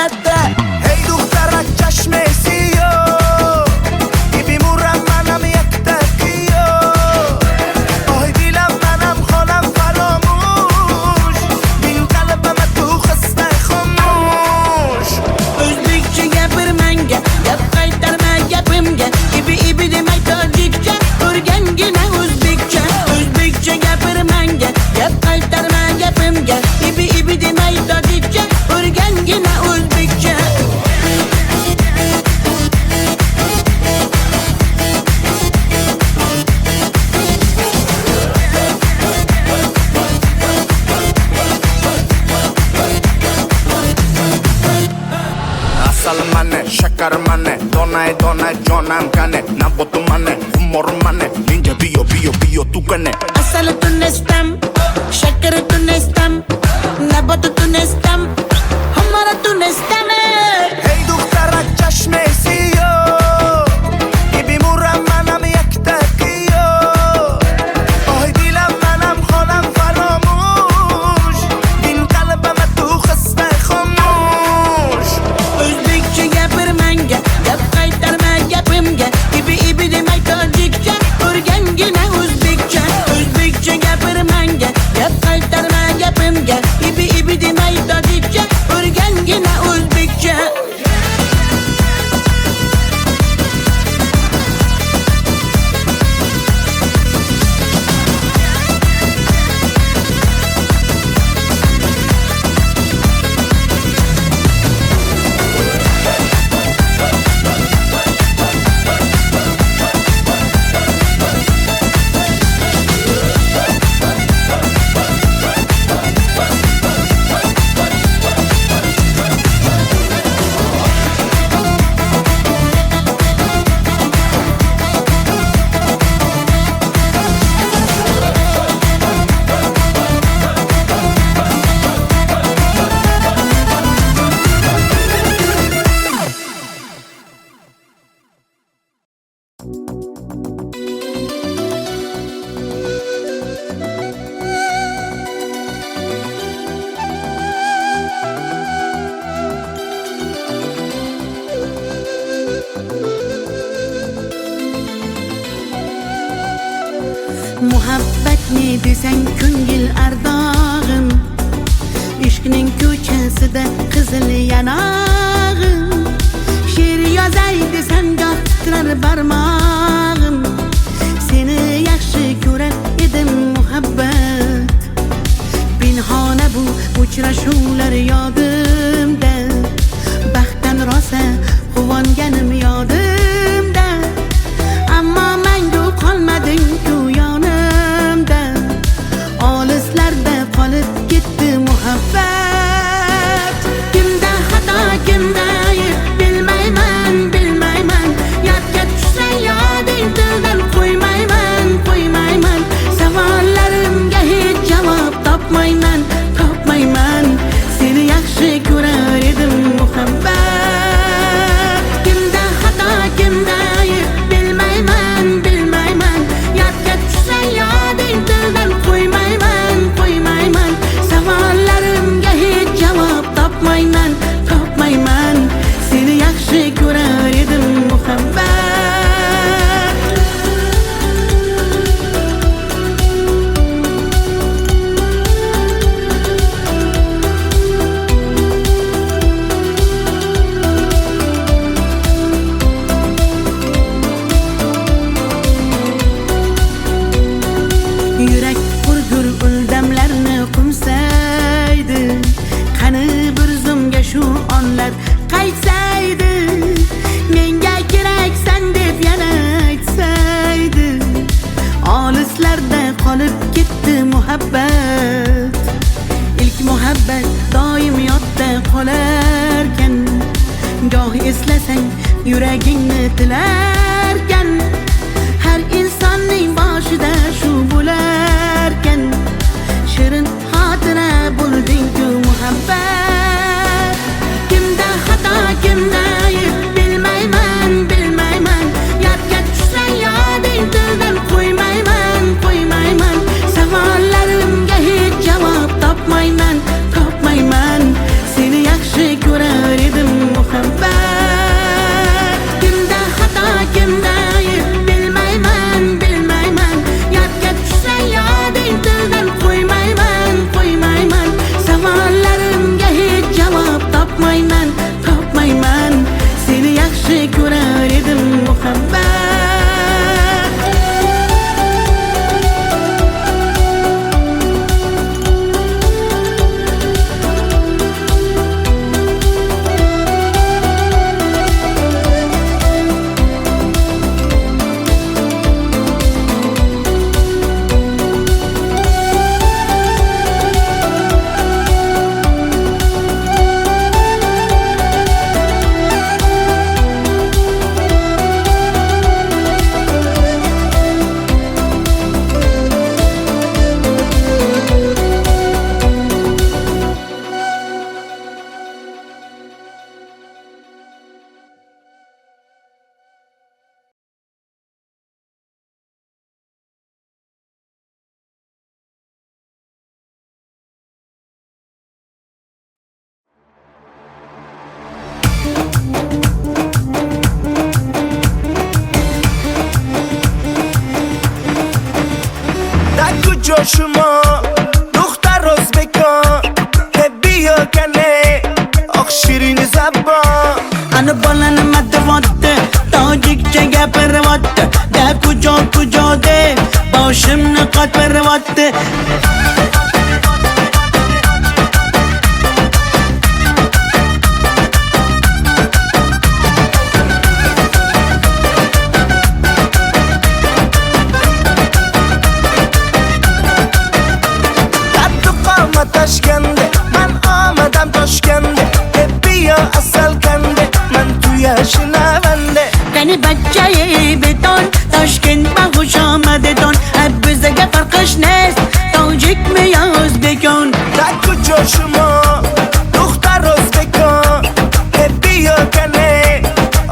latta. Hey دخترک چشمسی بیمورم منم یک تکیو آی دیلم منم خانم فراموش بین قلبم تو خسته خاموش O'zbekcha gapir menga, gap qaytarma gapimga. Ibi demay tojikcha, o'rgangina o'zbekcha. O'zbekcha gapir menga, gap qaytarma gapimga. Ibi demay tojikcha, o'rgangina o'zbekcha. Asal mane, şakar mane, donay donay jonam kane, nabotu mane, humor mane, ninja biyo tu kane. Asal tunestam, şeker tunestam, nabat tunestam, hamara tunestam. Hey دخترک چشمسی بیمورم منم یک تکیو آی دیلم منم خانم فراموش بین قلبم تو خسته خاموش O'zbekcha gapir menga, gap qaytarma gapimga. Ibi demay tojikcha, o'rgangina o'zbekcha. O'zbekcha gapir menga, gap qaytarma gapimga. Ibi demay tojikcha, o'rgangina o'zbekcha. Muhabbatni desang ko'ngil ardog'im, ishqning ko'chasida qizil yanog'im. She'r yozay desam goh titrar barmog'im. Seni yaxshi ko'rar edim muhabbat, pinhona bu uchrashuvlar yodimda. Baxtdan rosa quvonganim yodimda, ammo mangu qolmading ku yonimda. Olislarda qolib ketdi muhabbat. Kimda xato, kimda ayb bilmayman, bilmayman. Yodga tushsa yoding tildan qo'ymayman, qo'ymayman. Savollarimga hech javob topmayman, topmayman. Seni yaxshi ko'rar edim muhabbat. Kimda xato, kimda ayb bilmayman, bilmayman. Yodga tushsa yoding tildan qo'ymayman, qo'ymayman. Savollarimga hech javob topmayman, topmayman. Seni yaxshi ko'rar edim muhabbat. Yurak hurgur uldamlarni qumsaydi, qani bir zumga shu onlar qaytsaydi. Menga keraksan deb yana aytsaydi. Olislarda qolib ketdi muhabbat. İlk muhabbat doim yodda qolarkan, goh eslasang yuragingni tilarkan. Har insonning boshida shu bo'larkan, shirin xotira bo'lding-ku muhabbat. Kimda xato, kimda ayb bilmayman, bilmayman. Yodga tushsa yoding tildan qo'ymayman, qo'ymayman. Savollarimga hech javob topmayman, topmayman. Seni yaxshi ko'rar edim شما دختر ازبکان که بیا کنه آخ شیرین زبان انا بالن مدواده تاجیک چه گپرواده ده کجا ده باشم نقاط پرواده تشکنده من آمدم تاشکنده بیا اصل کنده من توی شنونده کنی بچه بتون تاشکند با خوش آمده تون بزگه فرقش نیست تاجیک میاز بکن در کجا شما دختر ازبکان بیا کنه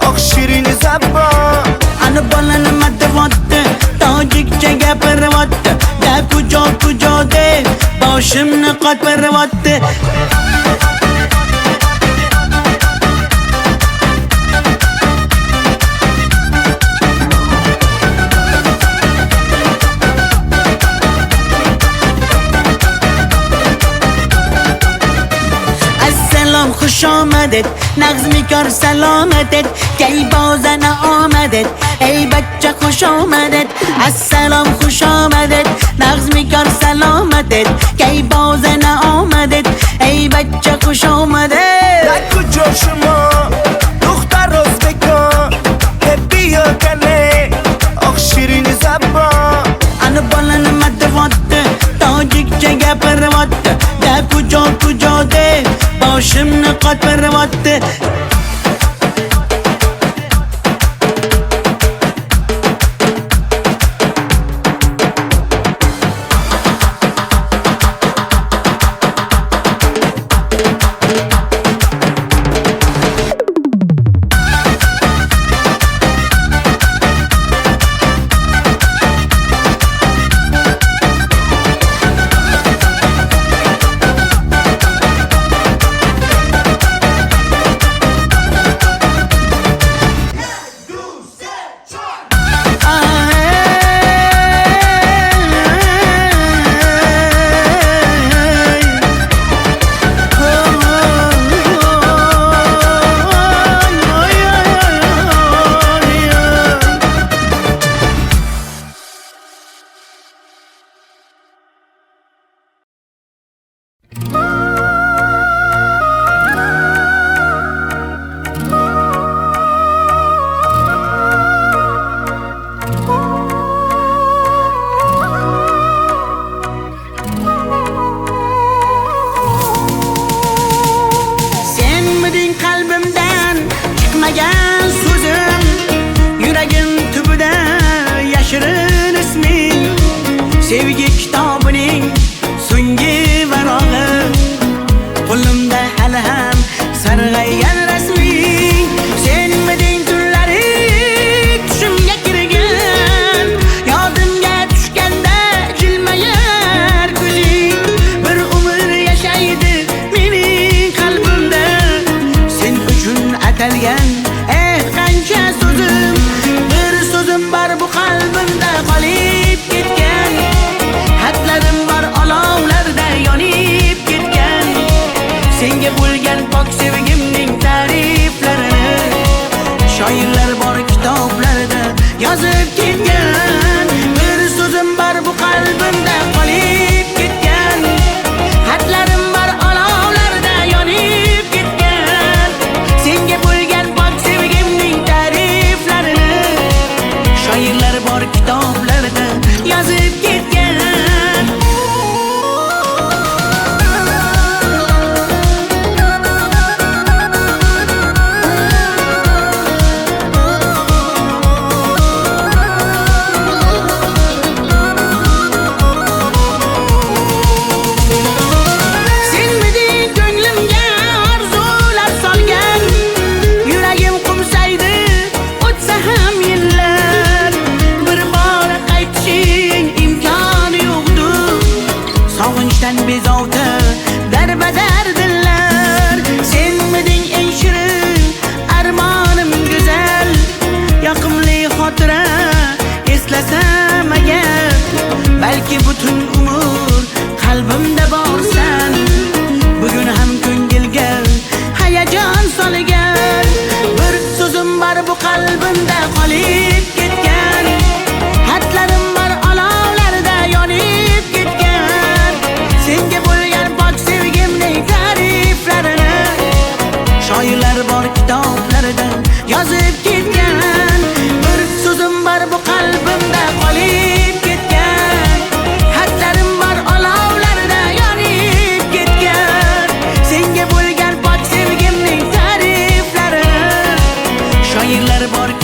آخ شیرین زبان انا بالن مدواده تاجیک چه گپرواده ده کجا ده باشم نقاط پرواده السلام خوش آمدید نغز میکار سلامتت کی بازن آمدید ای بچه خوش آمدید السلام خوش آمدید نغز میکار سلامتت کی بازن آمدید ای بچه خوش آمدید در کجا شما دختر ازبکان بیا کنه آخ شیرین زبان انا بالن مدواده تاجیک چه گپرواده ده کجا ده باشم نقاط پرواده sevgi kitobining so'nggi varog'i qo'limda hali ham sarg'aygan rasming senmiding tunlari tushimga kirgan yodimga tushganda jilmayar ko'zing bir umr yashaydi mening qalbimda sen uchun atalgan qancha so'zim bir so'zim bor bu qalbimda qolib ketgan xatlarim bor olovlarda yonib ketgan senga bo'lgan pok sevgimning ta'riflarini shoirlar bor kitoblarda yozib ketgan bir so'zim bor bu qalbimda qolib ketgan xatlarim bor olovlarda yonib ketgan senga bo'lgan pok sevgimning ta'riflarini shoirlar bor kitoblarda yozib ketgan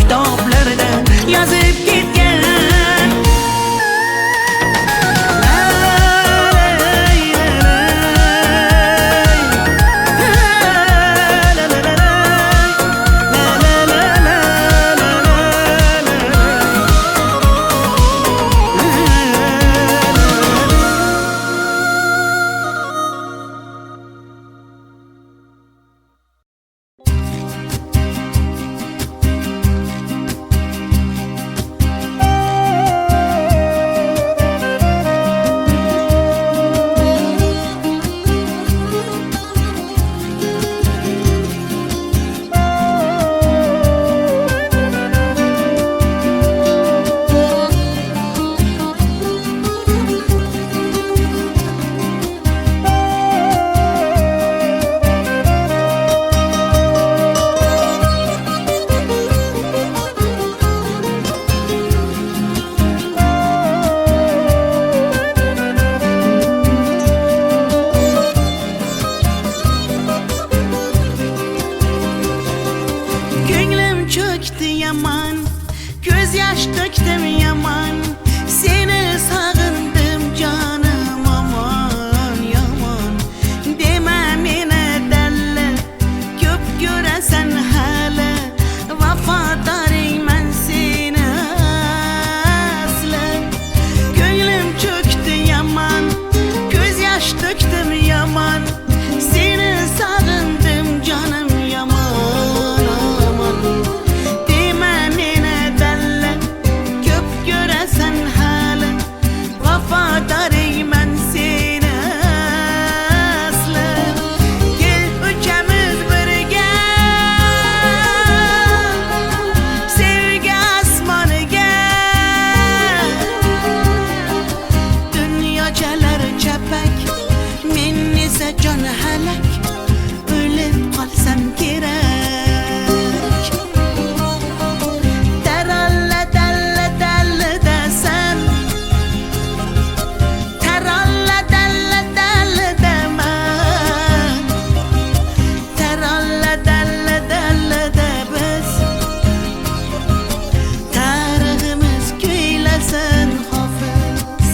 kitoblarda yozib ketgan. Ko'nglim cho'kdi yaman, ko'z yosh to'kdim yaman, seni sog'indim jonim aman yomon. Dema meni dalla, ko'p ko'rasan hali, vafodoringman seni asli. Ko'nglim cho'kdi yaman, ko'z yosh to'kdim yaman, seni sog'indim jonim yaman. Vafodoringman seni asli. Kel uchamiz birga sevgi osmoniga. Dunyochalar chapak, men esa jon halak, o'lib qolsam kerak. Taralla dalla dalla dasan, taralla dalla dalla daman, taralla dalla dalla da biz, tariximiz kuylasin hofiz.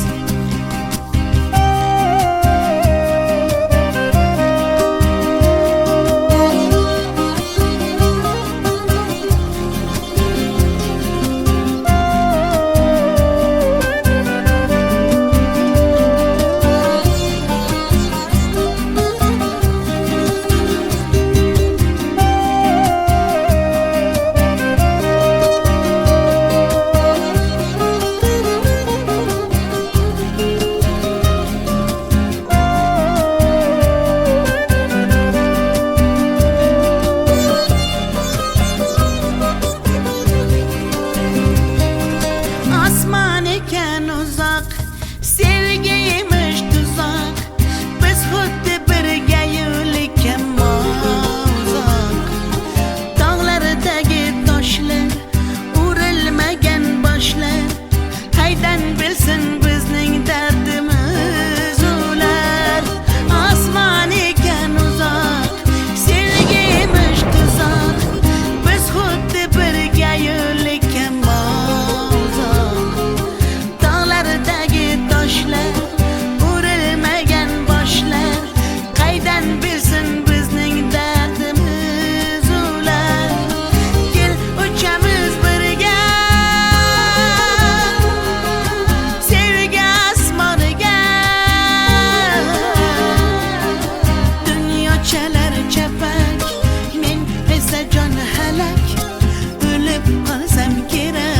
Osmon ekan uzoq, sevgiymish tuzok, biz xuddi birga yo'lakam uzoq. Tog'lardagi toshlar, urilmagan boshlar, qaydan bilsin bizning dardimiz ular. Osmon ekan uzoq, sevgiymish tuzok, biz xuddi birga yo'lakam toshlar, urilmagan boshlar, qaydan bilsin bizning dardimiz ular. Kel uchamiz birga sevgi osmoniga. Dunyochalar chapak, men esa jon halak, o'lib qolsam kerak.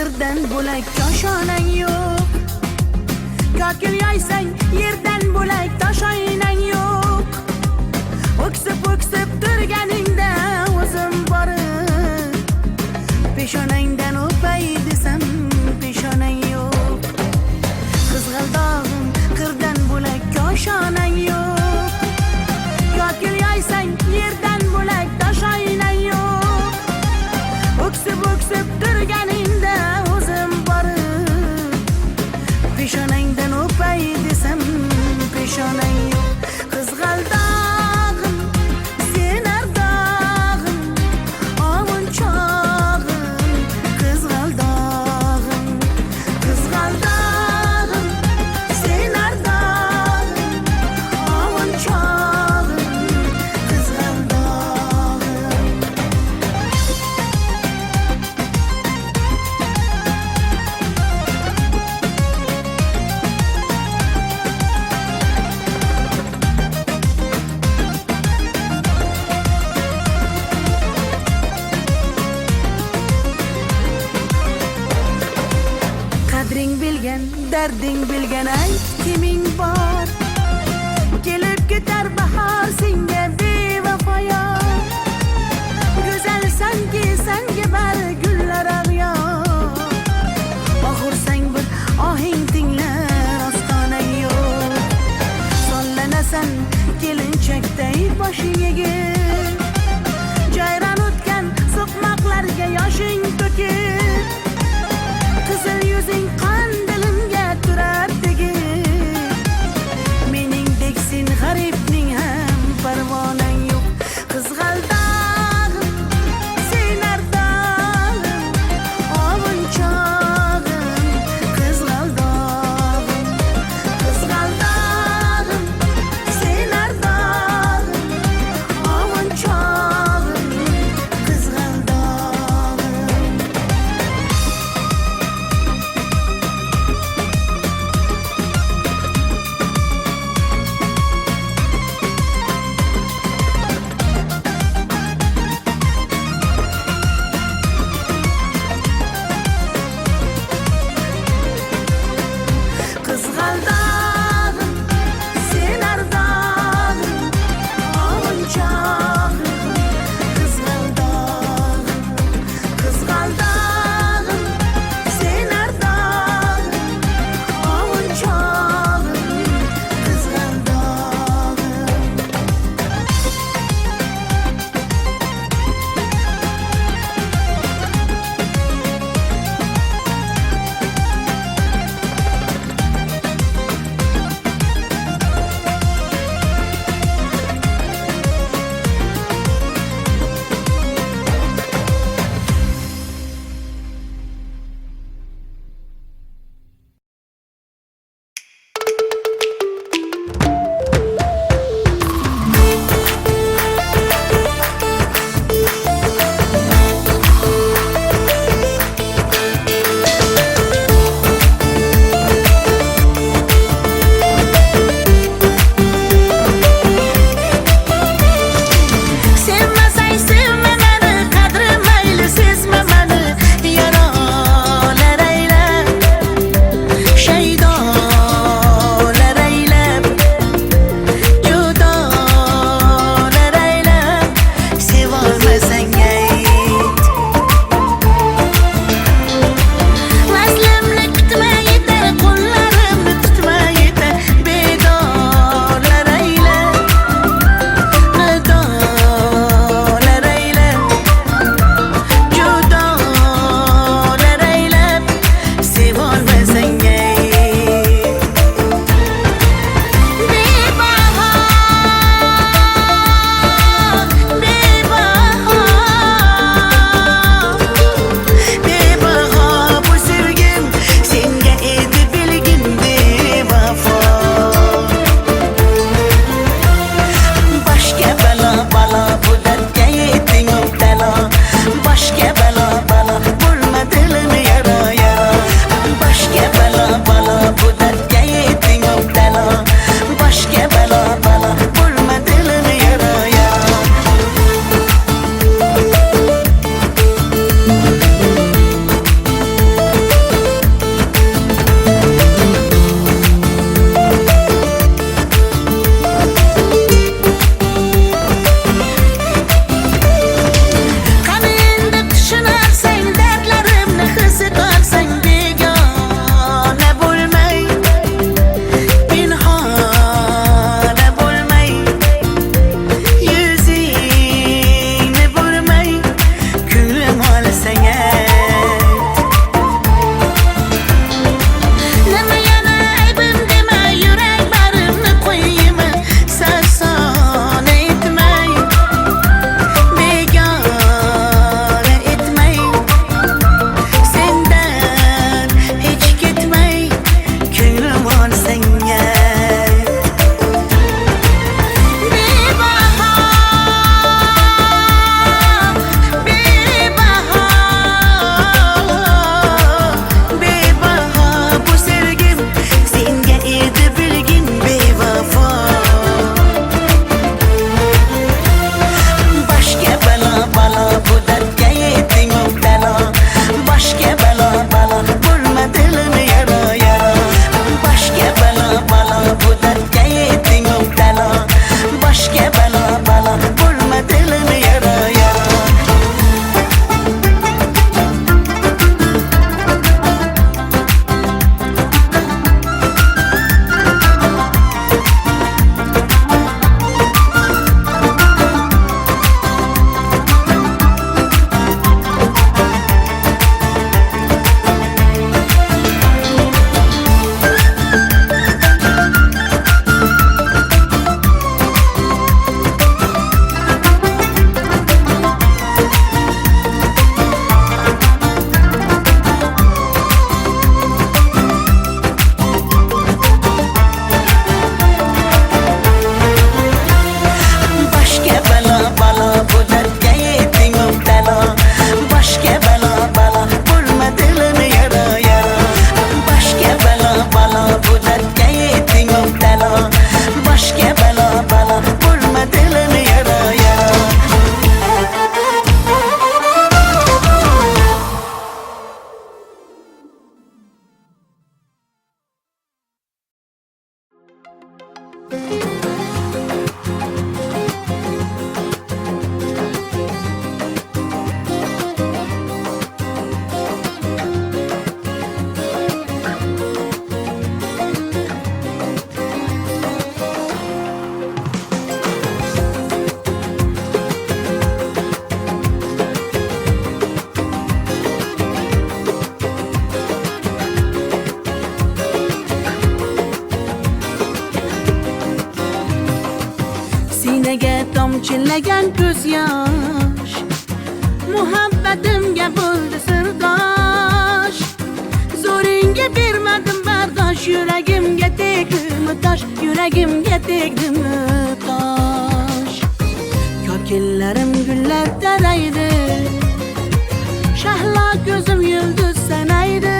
qirdan bo'lak koshonang yo'q. Kokil yoysang yerdan bo'lak toshoynang yo'q. O'ksib turganingda o'zim borib peshonangdan o'pay desam peshonang yo'q. Qizg'aldog'im qirdan bo'lak koshonang yo'q. Kokil yoysang yerdan bo'lak toshoynang yo'q. O'ksib turganingda o'zim borib peshonangdan o'pay desam peshonang yo'q. Qizg'aldog'im sen ardog'im ovunchog'im. Qizg'aldog'im sen ardog'im ovunchog'im. Qizg'aldog'im qadring bilgan, darding bilgan ayt kiming bor. Kelib ketar bahor senga bevafo yor. Go'zalsanki senga bari gullar ag'yor. Oxursang bir ohing tinglar ostonang yo'q. Sollanasan kelinchakday boshing egib. Jayron o'tgan so'qmoqlarga yoshing to'kib. Qizil yuzing qandilimga turar tegib. Meningdek sen g'aribning ham parvonang yo'q. Qizg'aldog'im sen ardog'im ovunchog'im. Qizg'aldog'im sen ardog'im ovunchog'im. Qizg'aldog'im sinaga tomchilagan ko'z yosh muhabbatimga bo'ldi sirdosh zo'ringga bermadim bardosh yuragimga tegdimi tosh yuragimga tegdimi tosh kokillarim gullar taraydi shahlo ko'zim yulduz sanaydi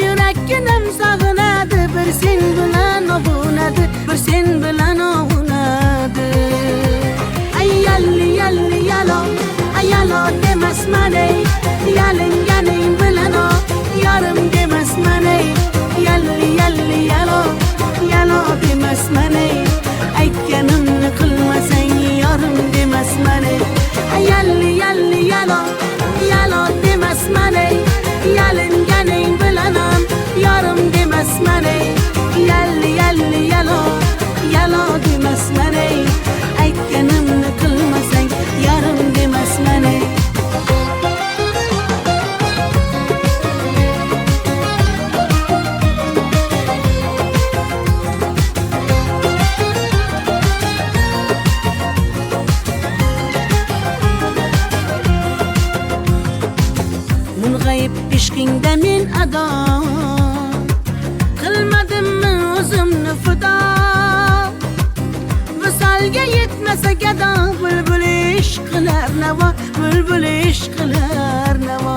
yurakkinam sog'inadi bir sen bilan ovunadi bir sen bilan ovunadi ay yalli yalli yalo ay yalo demasman ey yalinganing bilan o yarim demasman ey yalli yalli yalo yalo demasman ey aytganimni qilmasang yarim demasman ey ay yalli yalli yalo yalo demasman ey yalinganing bilan ham yarim demasman ey yalli yalli yalo yalo demasman ey aytganimni qilmasang yarim demasman ey mung'ayib ishqingda men ado qilmadimmi o'zimni fido visolga yetmasa gado bulbul ishq qilar navo bulbul ishq qilar navo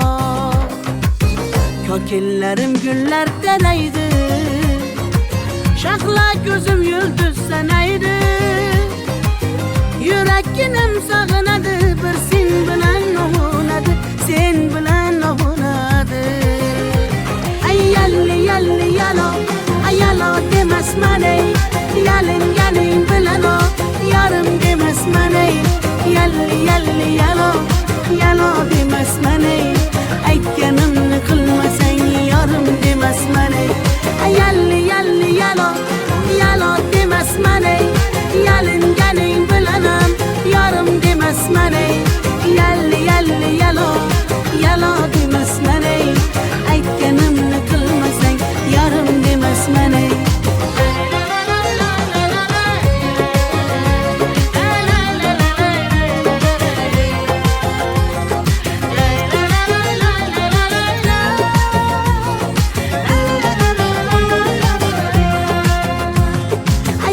kokillarim gullar taraydi shahlo ko'zim yulduz sanaydi yurakkinam sog'inadi bir sen bilan ovunadi sen bilan ovunadi ay yalli yalli yalo ay yalo demasman ey yalinganing bilan o yarim demasman ey yalli yalli yalo yalo demasman ey aytganimni qilmasang yarim demasman ey ay yalli yalli yalo yalo demasman ey yalinganing bilan ham yarim demasman ey yalli yalli yalo yalo demasman ey aytganimni qilmasang yarim demasman ey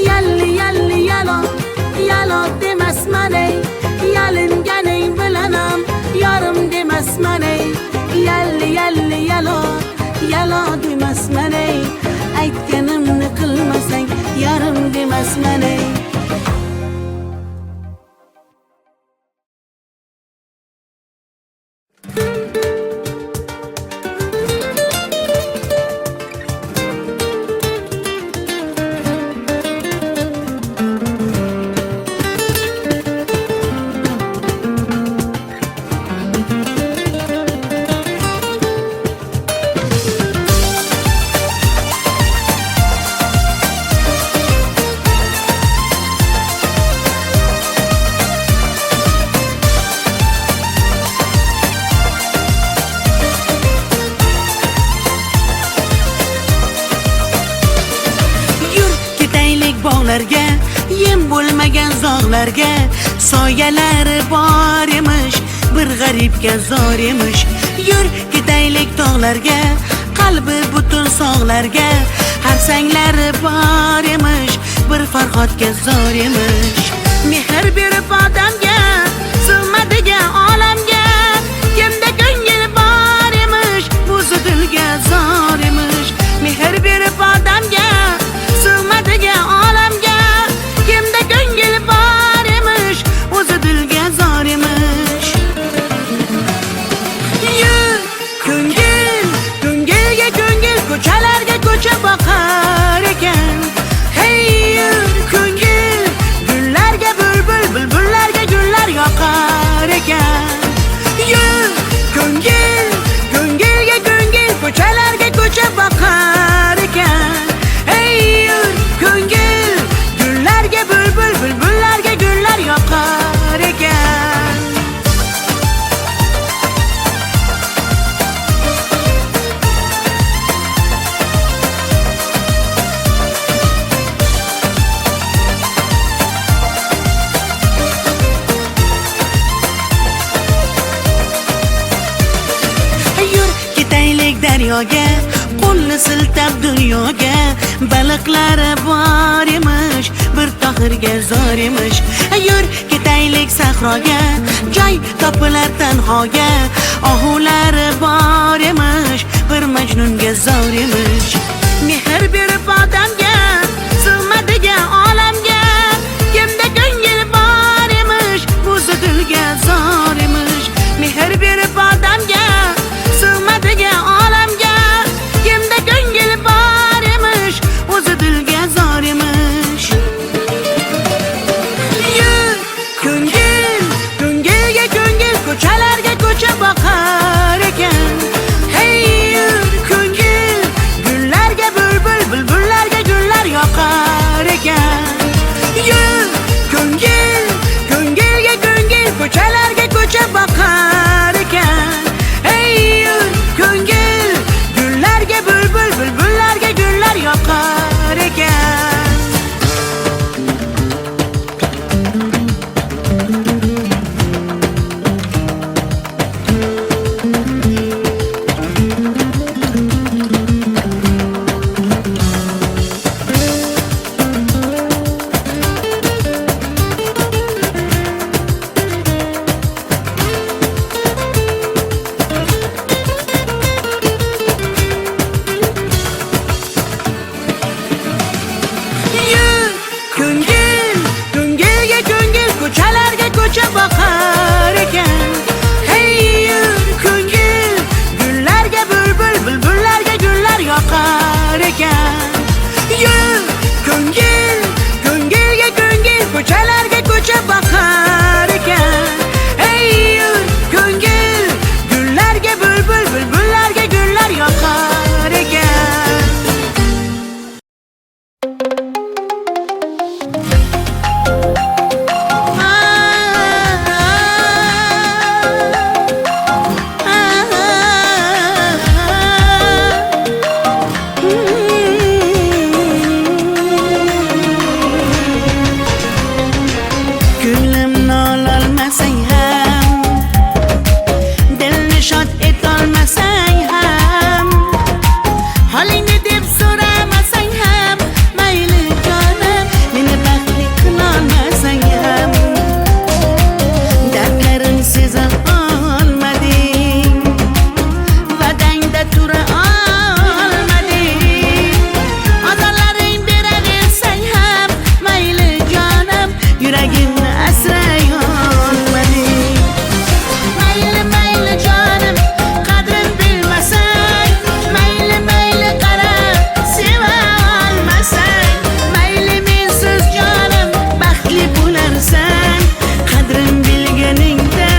yalli yalli yalo yalo demasman ey yalinganing bilan ham yarim demasman ey yalli yalli yalo yalo demasman ey aytganimni qilmasang yarim demasman ey bog'larga yem bo'lmagan zog'larga soyalari bor emish bir g'aribga zor emish yur ketaylik tog'larga qalbi butun sog'larga harsanglari bor emish bir farhodga zor emish mehr berib odamga sig'madigan olamga kimda ko'ngil bor emish o'zi dilga zor emish mehr berib odamga sig'madigan olamga kimda ko'ngil bor emish o'zi dilga zor emish yur ko'ngil ko'ngilga ko'ngil ko'chalarga ko'cha boqar ekan hey yur ko'ngil gullarga bulbul bulbullarga gullar yoqar ekan yur ko'ngil ko'ngilga ko'ngil ko'chalarga ko'cha boqar ekan hey yur ko'ngil gullarga bulbul bulbullarga gullar yoqar ekan daryoga, qo'lni siltab dunyoga. Baliqlari bor emish, bir tohirga zor emish. Yur ketaylik sahroga, joy topilar tanhoga. Ohulari bor emish, bir majnunga zor emish. Mehr berib odamga, sig'madigan olamga. Kimda ko'ngil bor emish, o'zi dilga zor emish. Mehr berib odamga, sig'madigan olamga. Kimda ko'ngil bor emish, o'zi dilga zor emish. Yur ko'ngil, ko'ngilga ko'ngil, ko'chalarga ko'cha boqar ekan. Hey yur ko'ngil, gullarga bulbul, bulbullarga gullar yoqar ekan. Yur ko'ngil, ko'ngilga ko'ngil, ko'chalarga ko'cha boqar ekan. Hey yur ko'ngil, gullarga bulbul, bulbullarga gullar yoqar ekan. Yur ko'ngil, ko'ngilga ko'ngil, ko'chalarga ko'cha boqar ekan. Hey yur ko'ngil, gullarga bulbul, bulbullarga gullar yoqar ekan. Yur ko'ngil, ko'ngilga ko'ngil, ko'chalarga ko'cha boqar ekan. Hey yur ko'ngil, gullarga bulbul, bulbullarga gullar yoqar ekan. Ko'nglimni ololmasang ham, dilni shod etolmasang ham, holingni deb so'ramasang ham, mayli jonim, meni baxtli qilolmasang ham, dardlarim seza olmading, va'dangda tura olmading, ozorlaring beraversang ham, mayli jonim, yuragimni asray olmading. Mayli mayli jonim, qadrin bilmasang, mayli mayli qara, seva olmasang, mayli mensiz jonim, baxtli bo'larsan, qadrin bilganingda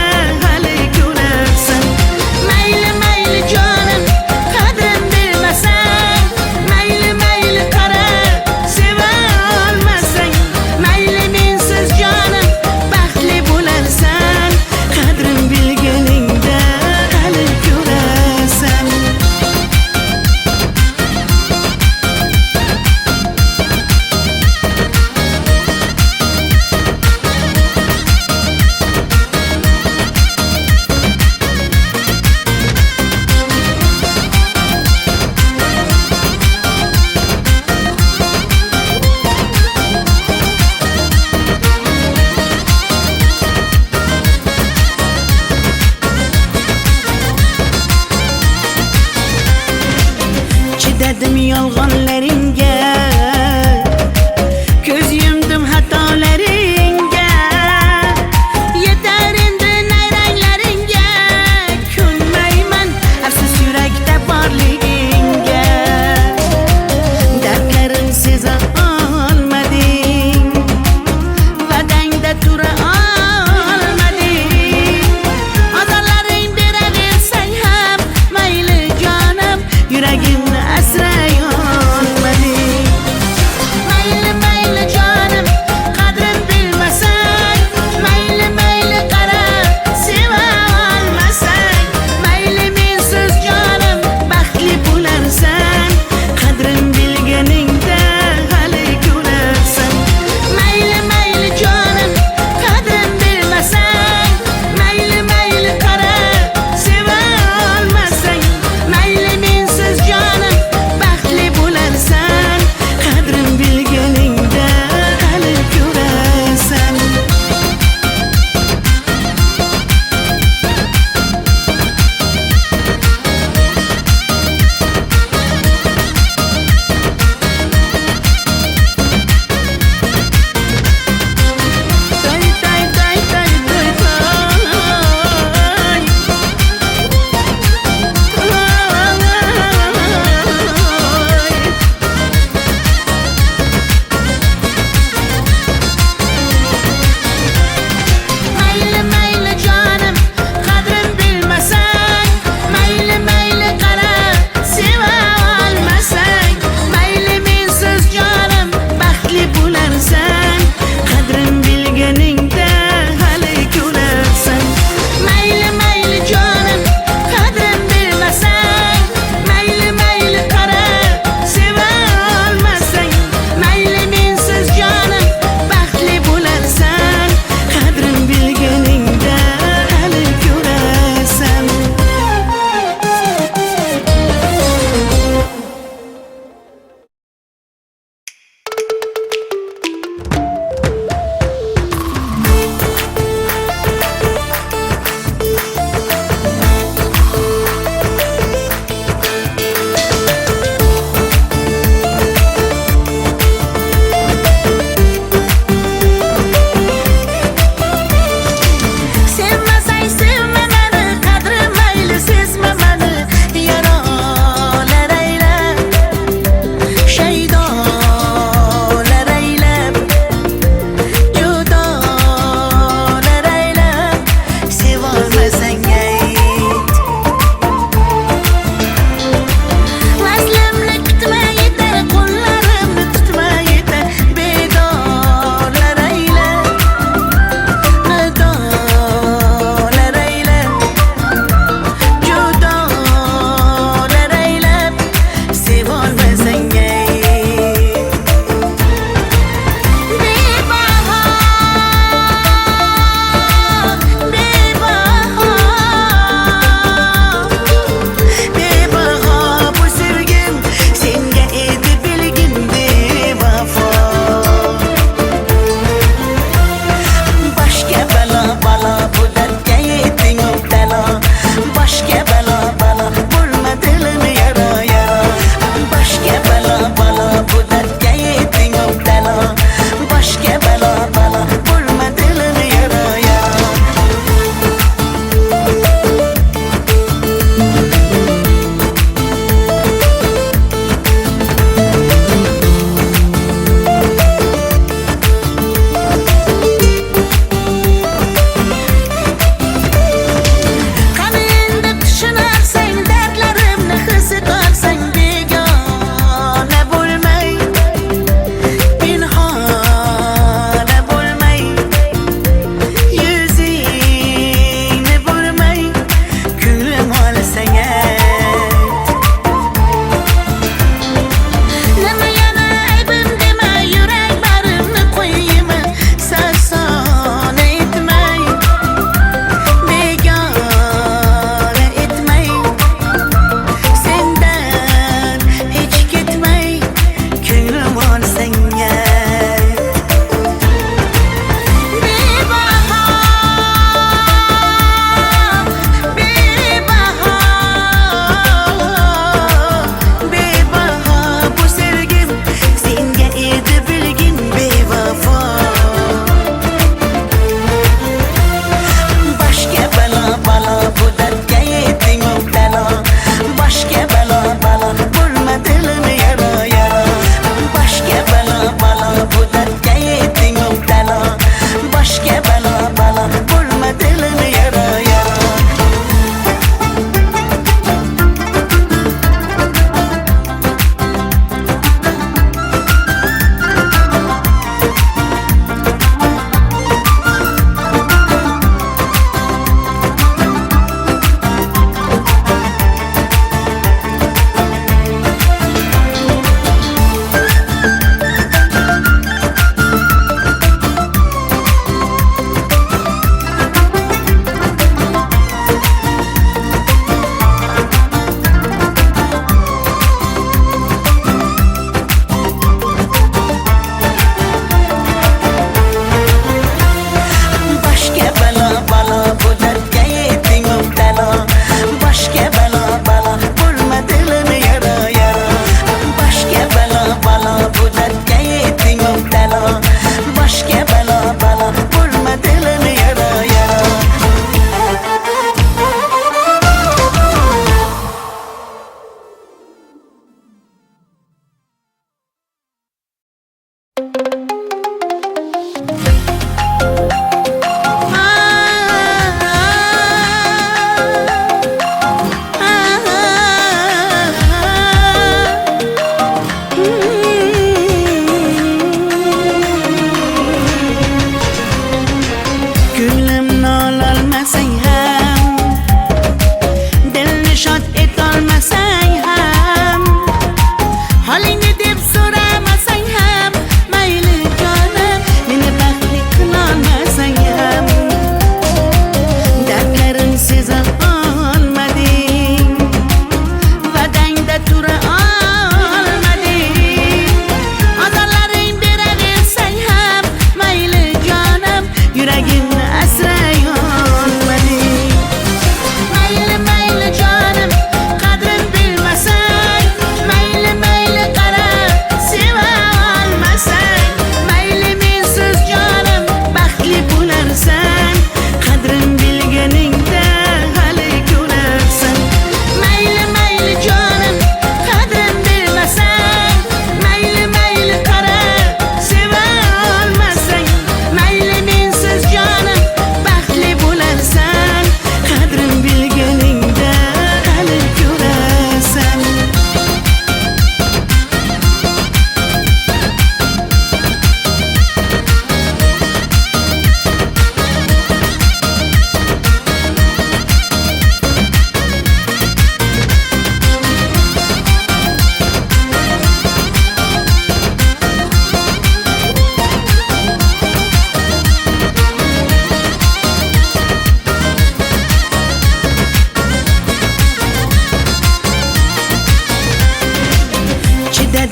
hali ko'rarsan. Mayli mayli jonim, qadrin bilmasang, mayli mayli qara, seva olmasang, mayli mensiz jonim, baxtli bo'larsan, qadrin bilganingda hali ko'rarsan. Chidadim yolg'onlaringga, ko'z yumdim xatolaringga. Yetar endi nayranglaringga, ko'nmayman afsus yurakda borligingga. Dardlarim seza olmading, va'dangda tura olmading, ozorlaring beraversang ham, mayli jonim, yuragimni asray olmading.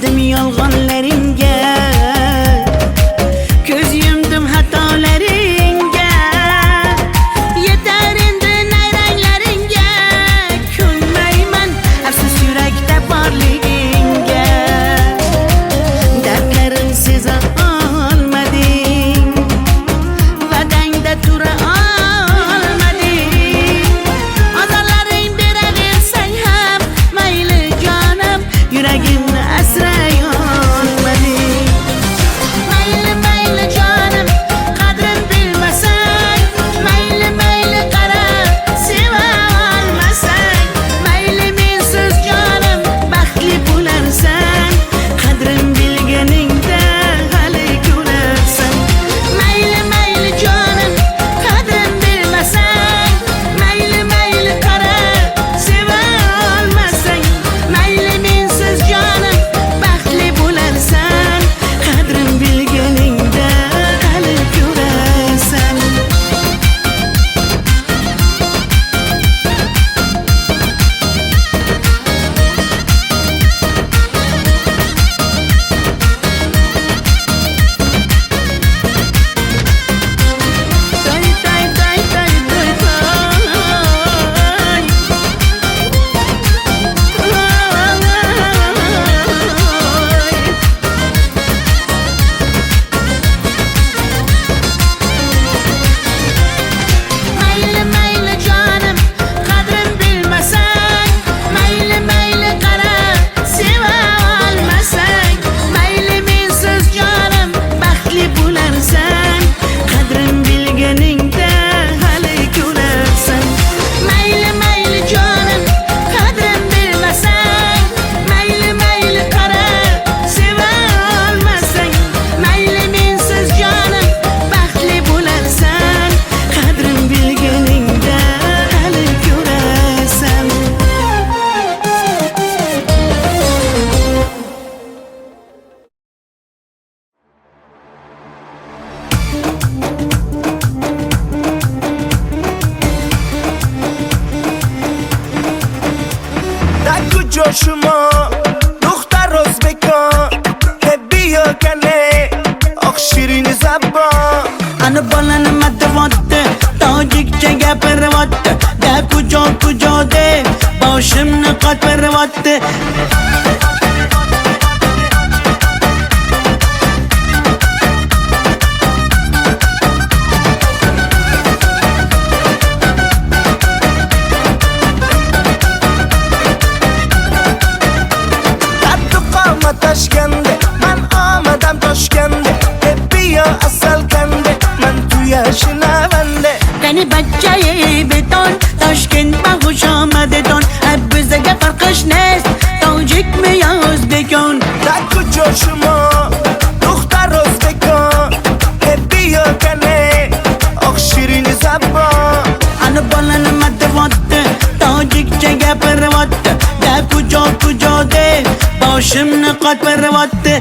Inandim yolg'onlaringga, ko'z yumdim xatolaringga. Yetar endi nayranglaringga, kulmayman afsus yurakda borligingga. Dardlarim seza olmading, va'dangda tura olmading. Azorlaring beraversang ham mayli jonim, yuragimni asray olmading. Mayli mayli jonim, qadrin bilmasang, mayli mayli qara, seva olmasang, mayli mensiz jonim baxtli bo'larsan, qadrin bilganingda hali ko'rarsan. Mayli mayli jonim, qadrin bilmasang, mayli mayli qara, seva olmasang, mayli mensiz jonim baxtli bo'larsan, qadrin bilganingda hali ko'rarsan. Tay tay tay tay tay Mayli mayli jonim, qadrin bilmasang, mayli mayli qara, seva olmasang, mayli mensiz jonim baxtli bo'larsan, qadrin bilganingda hali ko'rarsan. Mayli mayli jonim, qadrin bilmasang, mayli mayli qara, seva olmasang, mayli mensiz jonim baxtli bo'larsan, qadrin bilganingda hali ko'rarsan. در کجا شما دختر ازبکان که بیا کنه آخ شیرین زبان Ana bolani matavotti, tojikcha gapiryapti. Da kujo de, boshimni qotiryapti. قد و قامت تشکنده من آمدم تاشکنده که بیا اصل کنده من توی شنونده Qani bachchayi beton, Toshkent ba xush omadidon. Bizga farqish nest, tojikmi yo o'zbekon. در کجا شما دختر ازبکان که بیا کنه آخ شیرین زبان Ana bolani matavotti, tojikcha gapiryapti. Da kujo de, boshimni qotiryapti.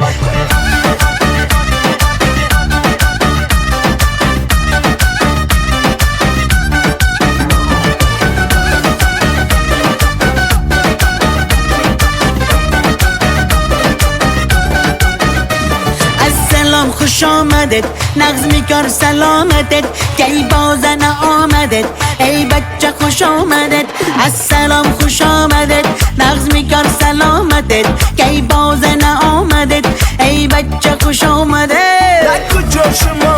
Assalom xush omaded, nag'zmikor salomatet, kay bozana omadet, ey bachcha xush omadet. Assalom xush omadet, nag'zmikor salomatet, kay bozana omadet, ey bachcha xush omadet. در کجا شما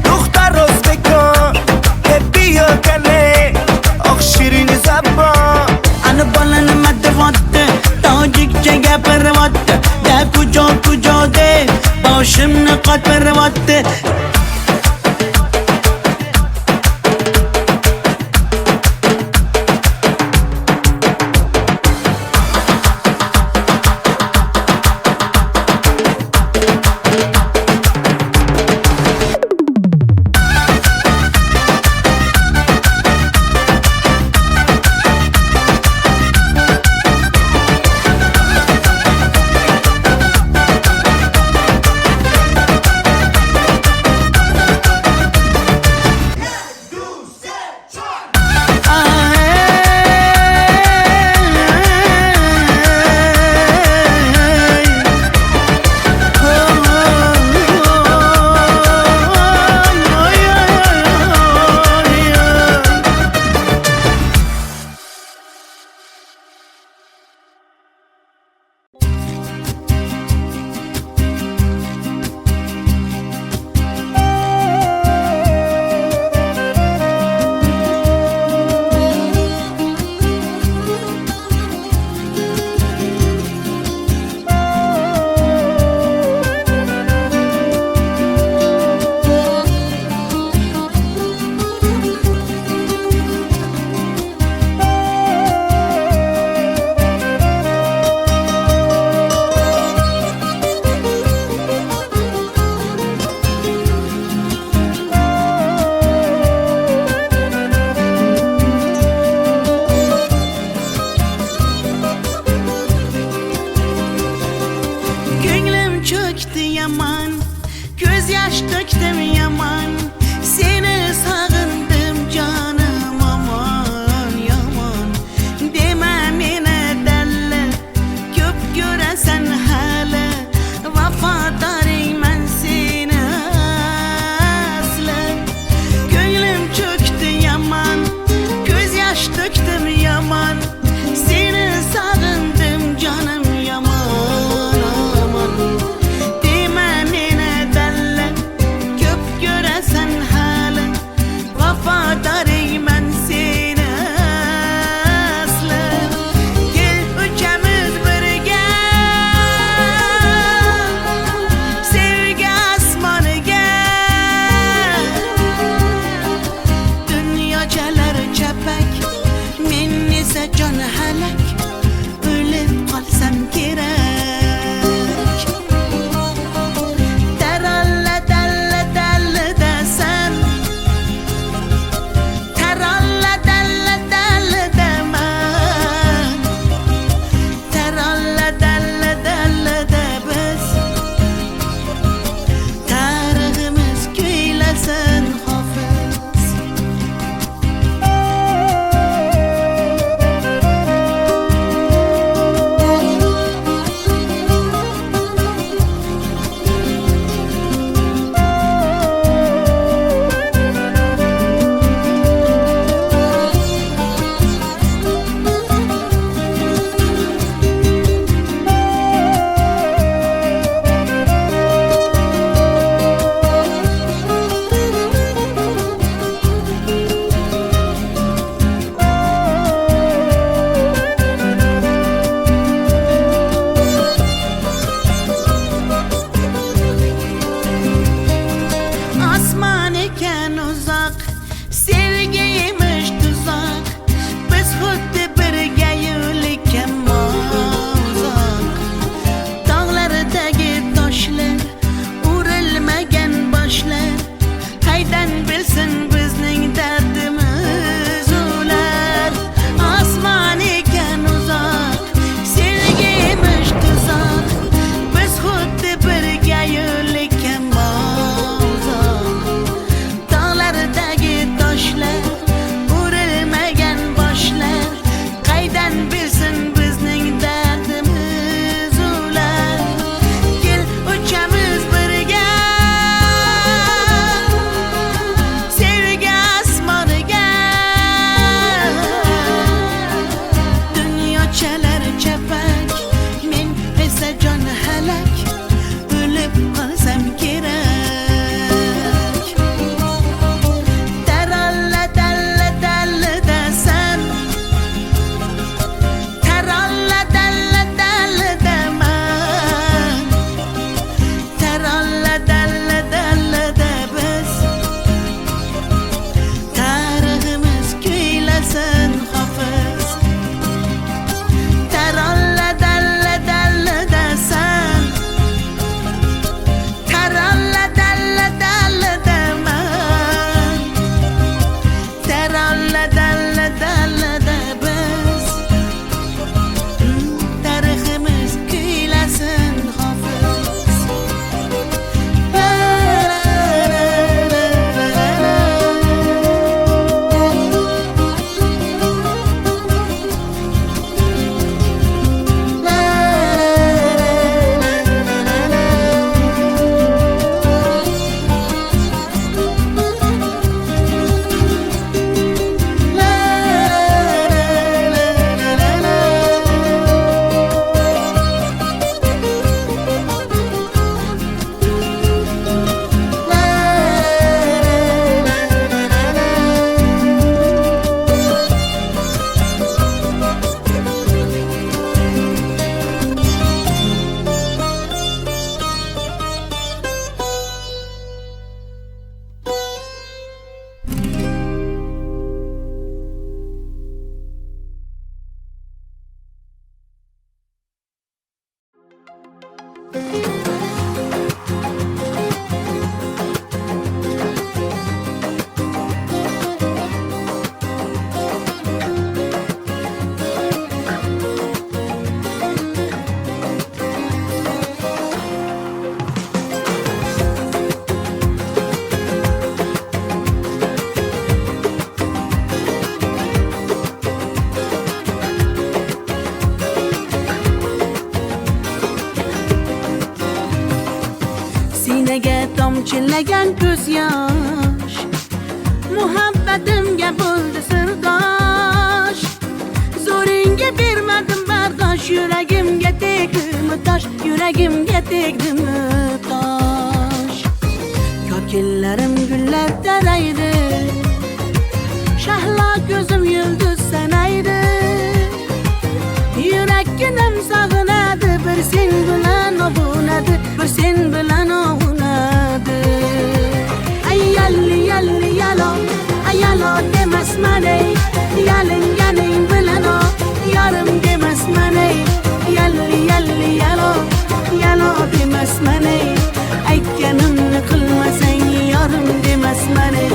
دختر ازبکان که بیا کنه آخ شیرین زبان Ana bolani matavotti, tojikcha gapiryapti. Da kujo de, boshimni qotiryapti. bilsin bizning dardimiz ular osmon ekan uzoq sevgimiz tuzoq biz xuddi birga yo'lakkan bozoq tog'lardagi toshlar urilmagan boshlar qaydan bilsin bizning dardimiz ular kel uchamiz birga sevgi osmoniga dunyochalar chapak men esa jon halak o'lib qolsam kerak taralla dalla dalla dasan taralla dalla dalla daman taralla dalla dalla da biz tariximiz kuylasin hofiz taralla dalla dalla dasan taralla dalla dalla daman taralla dalla dalla da biz tariximiz kuylasin hofiz sinaga tomchilagan ko'z yosh muhabbatimga bo'ldi sirdosh zo'ringga bermadim bardosh yuragimga tegdimi tosh yuragimga tegdimi tosh kokillarim gullar taraydi shahlo ko'zim yulduz sanaydi yurakkinam sog'inadi bir sen bilan ovunadi bir sen bilan ovunadi ay yalli yalli yalo ay yalo demasman ey yalinganing bilan o yarim demasman ey yalli yalli yalo yalo demasman ey aytganimni qilmasang yorim demasman ey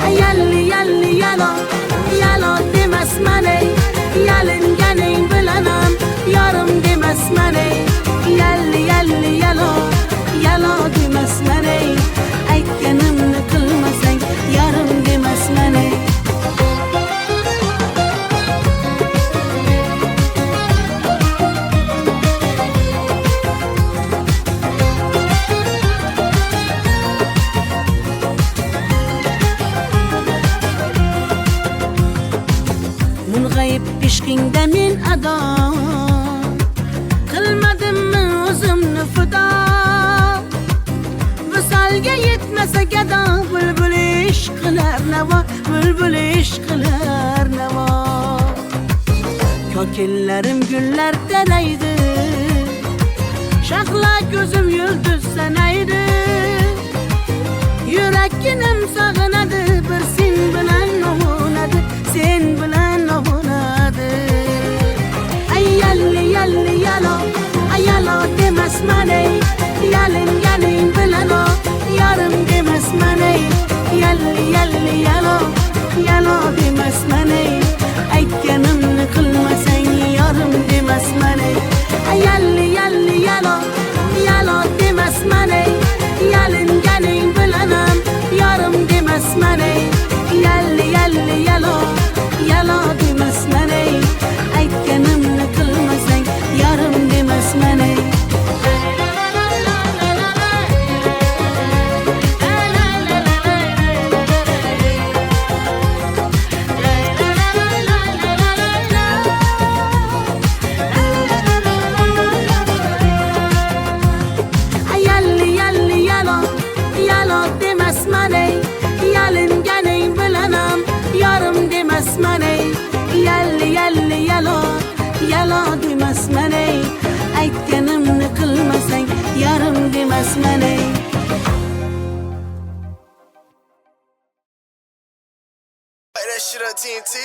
ay yalli yalli yalo yalo demasman ey yalinganing bilan ham yorim demasman ey yalli yalli yalo yalo demasman ey aytganimni qilmasang yorim demasman ey mung'ayib ishqingda men ado qilmadimmi o'zimni fido visolga yetmasa gado bulbul ishq qilar navo bulbul ishq qilar navo kokillarim gullar taraydi shahlo ko'zim yulduz sanaydi yurakkinam sog'inadi bir sen bilan ovunadi sen bilan ovunadi ay yalli yalli yalo ay yalo demasman ey yalinganing bilan o yarim demasman ey yalli yalli اسمني. That shit on TNT.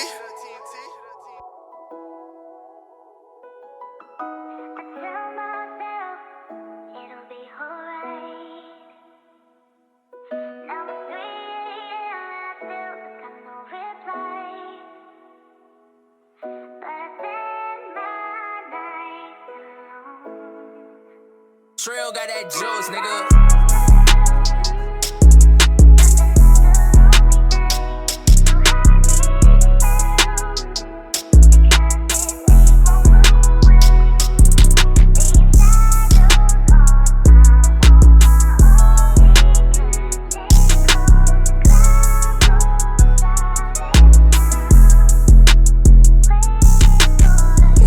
Trail got that juice, nigga.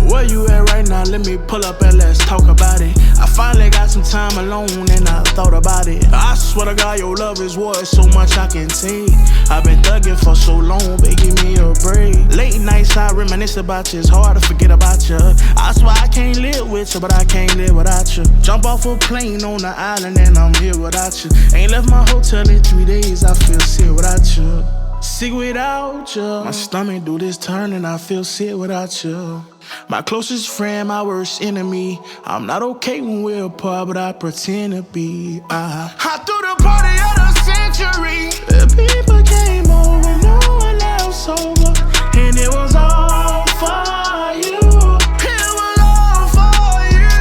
Where you at right now? Let me pull up and let's talk about it. I finally got some time alone and I thought about it. I swear to God, your love is worth so much I can take. I've been thugging for so long, baby, give me a break. Late nights I reminisce about you, it's hard to forget about you. I swear I can't live with you, but I can't live without you. Jump off a plane on the island and I'm here without you. Ain't left my hotel in 3 days, I feel sick without you. Sick without you. My stomach do this turn and I feel sick without you. My closest friend, my worst enemy. I'm not okay when we're apart, but I pretend to be. I threw the party of the century. The people came over, no one else sober, and it was all for you. It was all for you.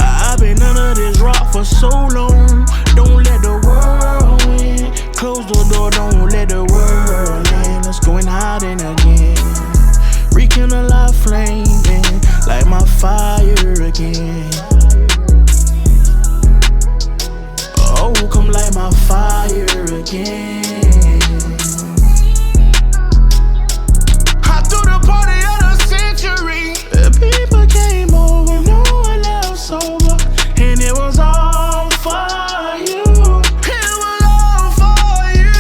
I've been under this rock for so long. Don't let the world win. Close the door, don't let the world in. Let's go and hide in again. Rekindle our flaming, light my fire again. Oh, come light my fire again. I threw the party of the century. The people came over, no one else sober, and it was all for you. It was all for you.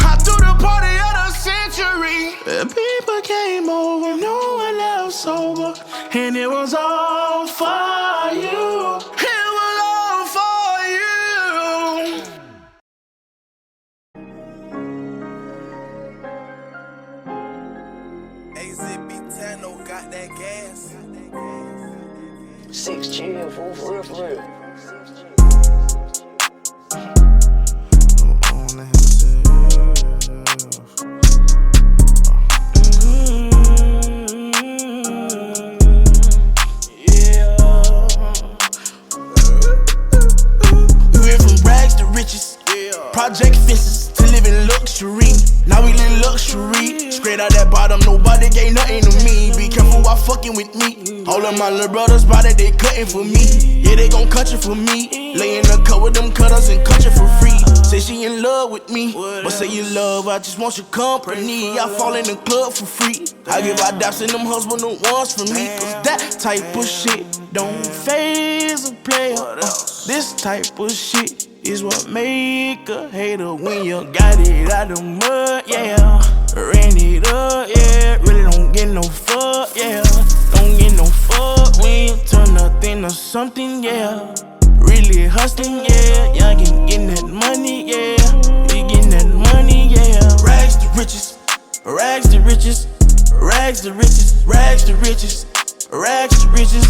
I threw the party of the century. The people came over, no one else sober, and it was all for you. It was all for you. AZB10 got that gas. 6 chill, fool, for real. Project fences to live in luxury. Now we live luxury. Straight out that bottom, nobody gave nothing to me. Be careful while fucking with me. All of my little brothers body, they cutting for me. Yeah, they gon' cut you for me. Lay in the cut with them cutters and cut you for free. Say she in love with me, but say you love, I just want your company. I fall in the club for free. I give out daps and them husband the ones for me. Cause that type of shit don't faze a player. This type of shit is what make a hater when you got it out the mud, yeah. Ran it up, yeah. Really don't get no fuck, yeah. Don't get no fuck when you turn nothing to something, yeah. Really hustling, yeah. Y'all getting that money, yeah. We getting that money, yeah. Rags to riches, rags to riches, rags to riches, rags to riches, rags to riches,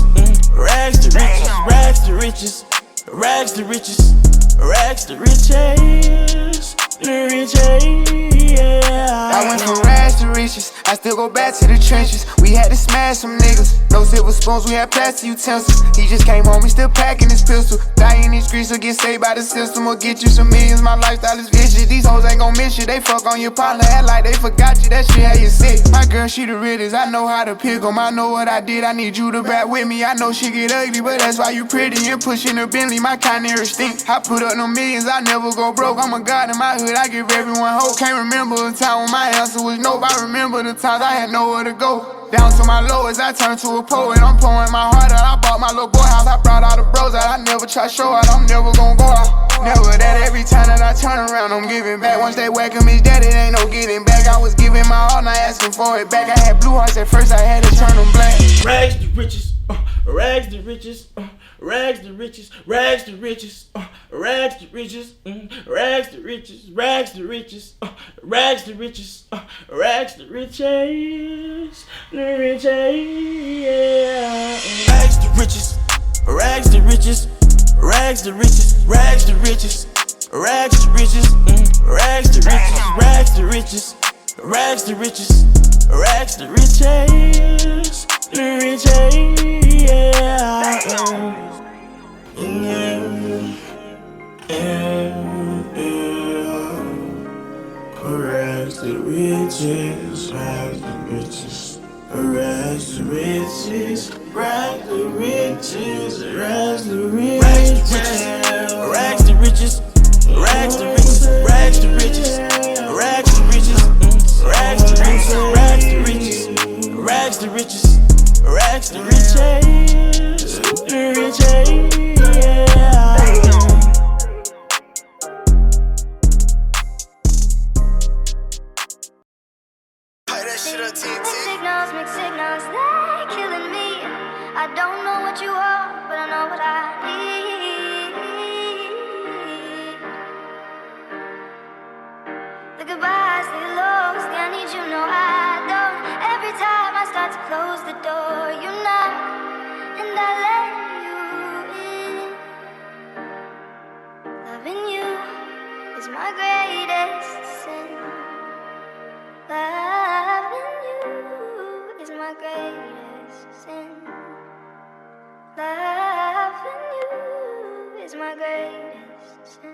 rags to riches, rags to riches, rags to riches. Rags to riches, the riches, yeah. I went from rags to riches, I still go back to the trenches. We had to smash some niggas, no silver spoons, we had plastic utensils. He just came home, he still packing his pistol. Die in these streets or get saved by the system, or get you some millions, my lifestyle is vicious. These hoes ain't gon' miss you, they fuck on your partner, act like they forgot you, that shit had you sick. My girl, she the realest, I know how to pick 'em, I know what I did, I need you to back with me. I know she get ugly, but that's why you pretty and pushing her Bentley, my kind of stink. I put up no millions, I never go broke, I'm a god in my hood, I give everyone hope. Can't remember a time when my answer was nope, I remember the times I had nowhere to go. Down to my lowest, I turned to a poet, I'm pouring my heart out, I bought my little boy house, I brought all the bros out, I never try show out, I'm never gon' go out. Never that, every time that I turn around, I'm giving back. Once they whack him, his daddy, it ain't no getting back. I was giving my all, not asking for it back. I had blue hearts at first, I had to turn them black. Rags to riches, rags to riches, rags to riches, rags to riches, rags to riches, rags to riches, rags to riches, rags to riches, rags to riches, the riches, yeah. Rags to riches, rags to riches, rags to riches, rags to riches, rags to riches, rags to riches, rags to riches, rags to riches, rags to riches, the riches, yeah. Rags to riches, rags to riches, rags to riches, rags to riches, rags to riches, rags to riches, rags to riches, rags to riches, rags to riches, rags to riches, rags to riches, rags to riches, rags to riches, riches, yeah. Mixed signals, they're killing me. I don't know what you are, but I know what I need. The goodbyes, the hellos, I need you, no I don't. Every time I start to close the door, you knock, and I let you in. Loving you is my greatest sin. Loving you is my greatest sin. Loving you is my greatest sin.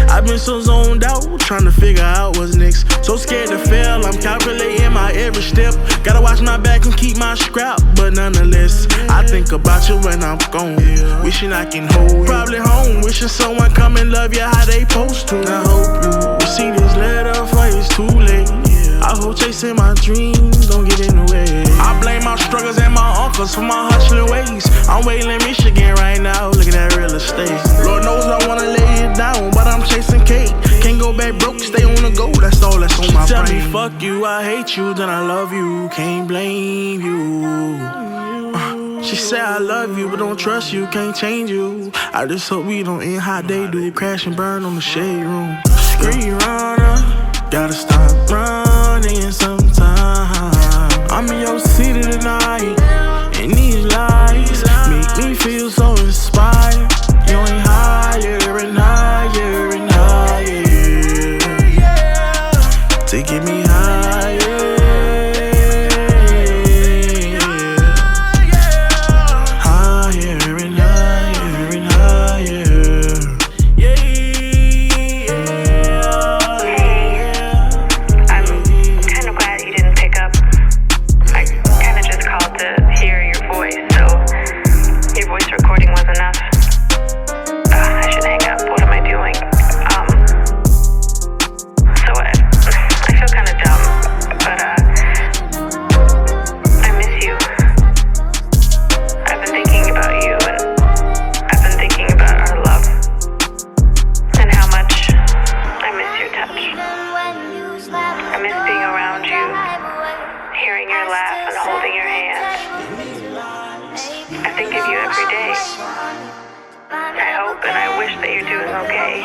I've been so zoned out, trying to figure out what's next. So scared to fail, I'm calculating my every step. Gotta watch my back and keep my scrap, but nonetheless, I think about you when I'm gone. Wishing I can hold you. Probably home, wishing someone come and love you how they supposed to. I hope you will see this letter before it's too late. I hope chasing my dreams don't get in the way. I blame my struggles and my uncles for my hustling ways. I'm waiting in Michigan right now, look at that real estate. Lord knows I wanna lay it down, but I'm chasing cake. Can't go back broke, stay on the go, that's all that's on my brain. Tell me fuck you, I hate you, then I love you, can't blame you. She said I love you, but don't trust you, can't change you. I just hope we don't end how they do, crash and burn on the shade room. Screen runner, gotta stop running sometime. I'm in your city tonight, and these lies make me feel so inspired. You ain't higher and higher and higher to get me higher. Higher and higher and higher. I'm kind of glad you didn't pick up. I kind of just called to hear your voice, so your voice recording was enough. I should hang up. What am I doing? So I feel kind of dumb, but I miss you. I've been thinking about you, and I've been thinking about our love, and how much I miss your touch. I miss being around you, hearing your laugh and holding your hand. I think of you every day. I hope and I wish that you're doing okay.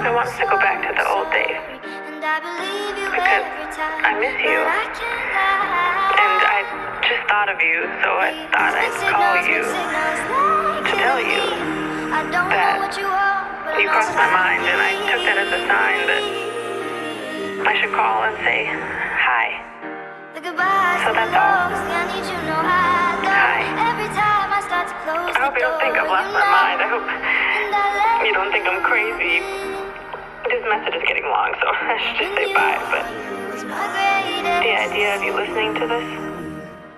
I want to go back to the old days because I miss you. And I just thought of you, so I thought I'd call you to tell you that you crossed my mind, and I took that as a sign that I should call and say hi. So that's all. Hi. I hope you don't think I've lost my mind. I hope you don't think I'm crazy. This message is getting long, so I should just say bye. But the idea of you listening to this,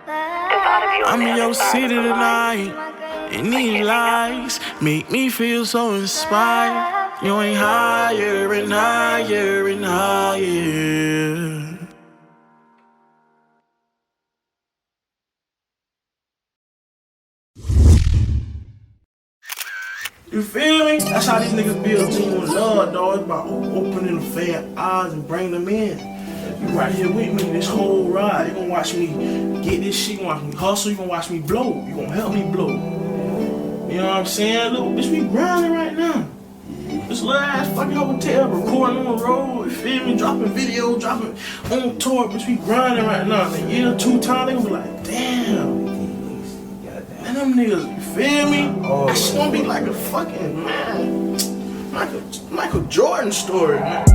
the thought of you on I'm the in other your side city of the line, tonight, And these lies make me feel so inspired. You ain't higher and higher and higher. You feel me? That's how these niggas build team with love, dog. It's about opening the fair eyes and bring them in. You right here with me this whole ride. You gonna watch me get this shit. You gonna watch me hustle. You gonna watch me blow. You gonna help me blow. You know what I'm saying? Look, bitch, we grinding right now. This little ass fucking hotel, recording on the road, you feel me? Dropping videos, dropping on tour, bitch, we grinding right now. In a year, 2 times, they gonna be like, damn. Man, them niggas, you feel me? That shit gonna be like a fucking, man, Michael Jordan story, man.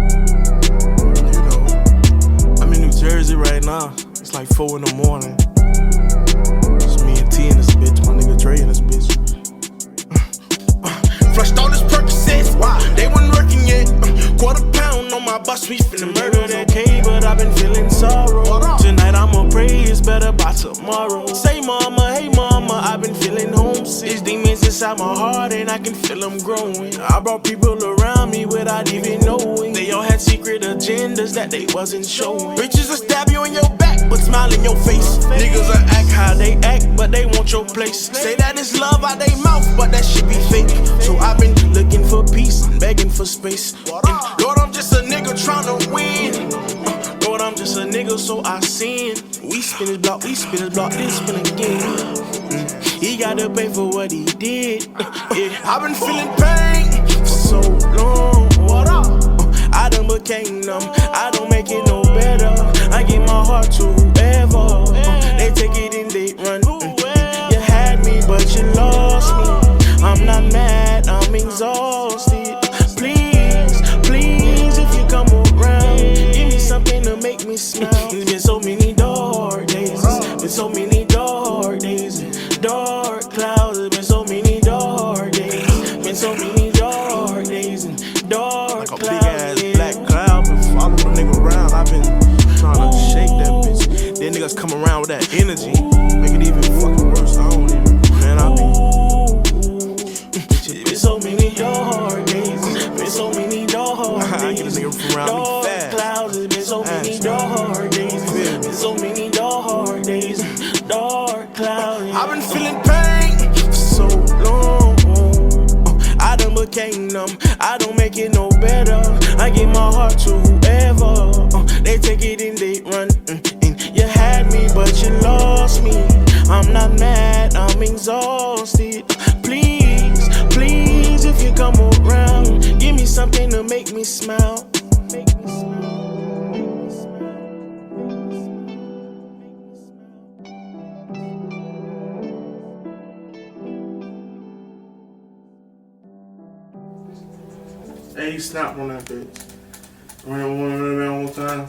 You know, I'm in New Jersey right now. It's like 4 in the morning. It's me and T in this bitch, my nigga Dre in this bitch. Flushed all this Percocets, wow, they wasn't working yet. Quarter pound on my bus, we finna murder that K, but I've been feeling sorrow. Tonight I'ma pray it's better by tomorrow. Say mama, hey mama, I've been feeling homesick. These demons inside my heart and I can feel them growing. I brought people around me without even knowing. They all had secret agendas that they wasn't showing. Bitches will stab you in your back, but smile in your face. Niggas will act how they act, but they want your place. Say that it's love out they mouth, but that shit be fake. So I've been looking for peace, begging for space. And Lord, I'm just a nigga tryna win. Lord, I'm just a nigga, so I sin. We spin his block, this spin again. He gotta pay for what he did. I've been feeling pain for so long. I done became numb, I don't make it no better. I give my heart to whoever. They take it and they run. You had me, but you lost me. I'm not mad, I'm exhausted. Please, please, if you come around, give me something to make me smile. It's been so many dark days, been so many dark days, dark clouds. It's been so many dark days, been so many dark days and dark clouds. Like a big ass black cloud, been following a nigga around. I've been trying to shake that bitch. Then niggas come around with that energy, make it even fucking worse. I don't even, man, I be. Been so many dark days, been so many dark days. I get a nigga from around me fast. Clouds, been so many dark days, been so many dark days, dark clouds. I've been feeling pain for so long. I done became numb, I don't make it no better. I give my heart to whoever. They take it and they run. You had me, but you lost me. I'm not mad, I'm exhausted. Please, please, if you come around, give me something to make me smile. Hey, he snapped on that bitch. Ran one time.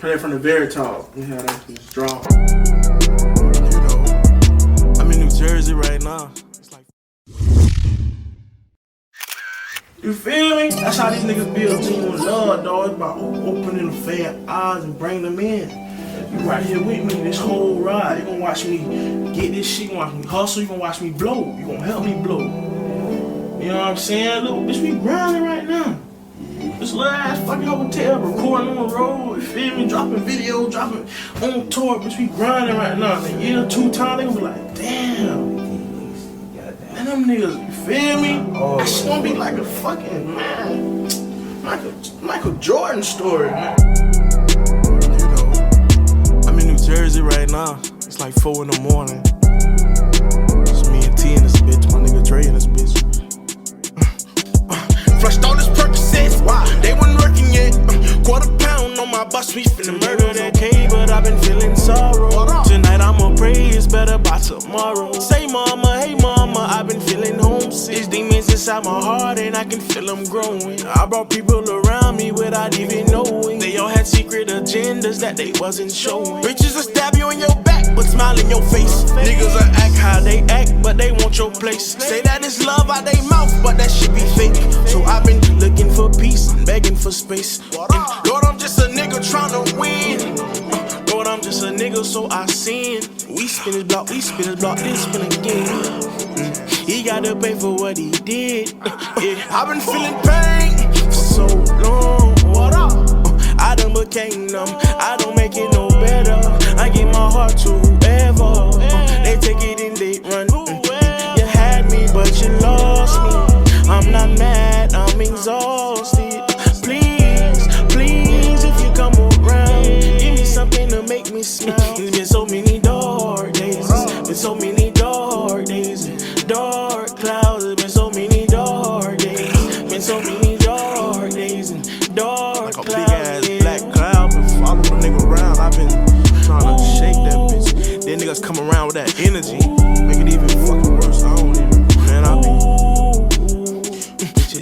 Play it from the very top. We had that bitch drop. You know, I'm in New Jersey right now. It's like, you feel me? That's how these niggas build team with love, dog. It's about opening the fair eyes and bring them in. You right here with me this whole ride. You gonna watch me get this shit. You gonna watch me hustle. You gonna watch me blow. You gonna help me blow. You know what I'm saying? Look, bitch, we grinding right now. This little ass fucking hotel, recording on the road, you feel me? Dropping videos, dropping on tour, bitch, we grinding right now. In a year, 2 times, they gonna be like, damn. Man, them niggas, you feel me? That shit gonna be like a fucking, man, Michael Jordan story, man. You know, I'm in New Jersey right now. It's like 4 in the morning. It's me and T in this bitch, my nigga Dre in this bitch. Flushed all this Percocets, wow, they wasn't working yet. Quarter pound on my bus, we finna murder that K, but I've been feeling sorrow. Tonight I'ma pray it's better by tomorrow. Say mama, hey mama, I've been feeling homesick. These demons inside my heart and I can feel them growing. I brought people around me without even knowing. They all had secret agendas that they wasn't showing. Bitches will stab you in your back, but smile in your face. Niggas will act how they act, but they want your place. Say that it's love out they mouth, but that shit be fake. So I've been looking for peace, begging for space. And Lord, I'm just a nigga tryna win. Lord, I'm just a nigga, so I sin. We spin his block, this spin again. He gotta pay for what he did. Yeah. I've been feeling pain for so long. What up? I done became numb. I don't make it no better. I give my heart to whoever. They take it and they run. You had me, but you lost me. I'm not mad, I'm exhausted. Please, please, if you come around, give me something to make me smile. It's been so many dark days. Been so many dark days. Dark clouds. It's been so many dark days. Been so many dark days and dark clouds. Like a big ass black cloud. Been following a nigga around. I've been trying to shake that bitch. Then niggas come around with that energy. Make it even fucking worse. I don't even. Man, I be.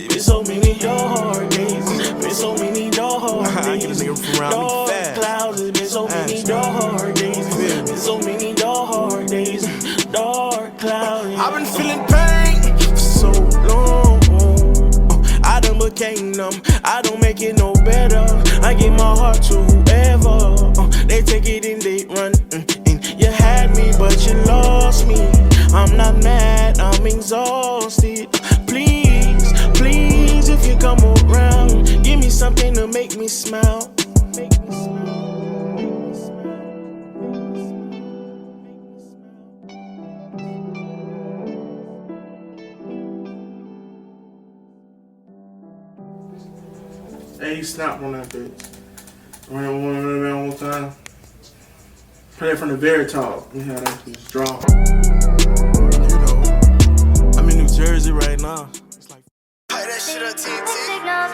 Been so many dark days. Been so many dark days. I get a nigga from around me fast. Dark clouds. It's been so many dark days. Been so many dark days. Dark clouds. I've been feeling pain for so long. I done became numb. I don't make it no better. I give my heart to whoever. They take it and they run. You had me, but you lost me. I'm not mad, I'm exhausted. Please, please, if you come around, give me something to make me smile. Make me smile. Hey, he snapped on that bitch. Ran one around one time. Play it from the very top. We had that bitch drop. You know, I'm in New Jersey right now. It's like, Play that shit up, TNT.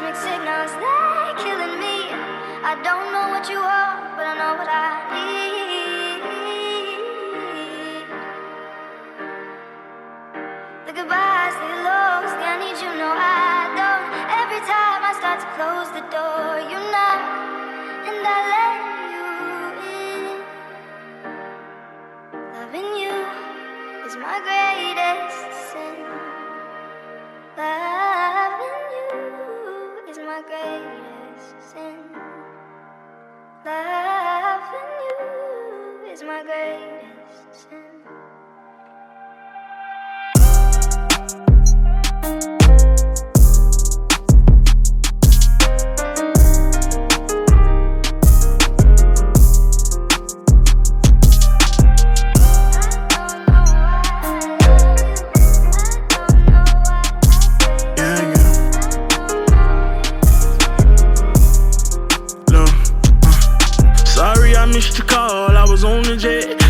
Mixed signals, they're killing me. I don't know what you are, but I know what I need. The goodbyes, the hellos, I need you, no I don't. Every time I start to close the door, you knock, and I let you in. Loving you is my greatest sin. Loving you is my greatest sin. Loving you is my greatest sin.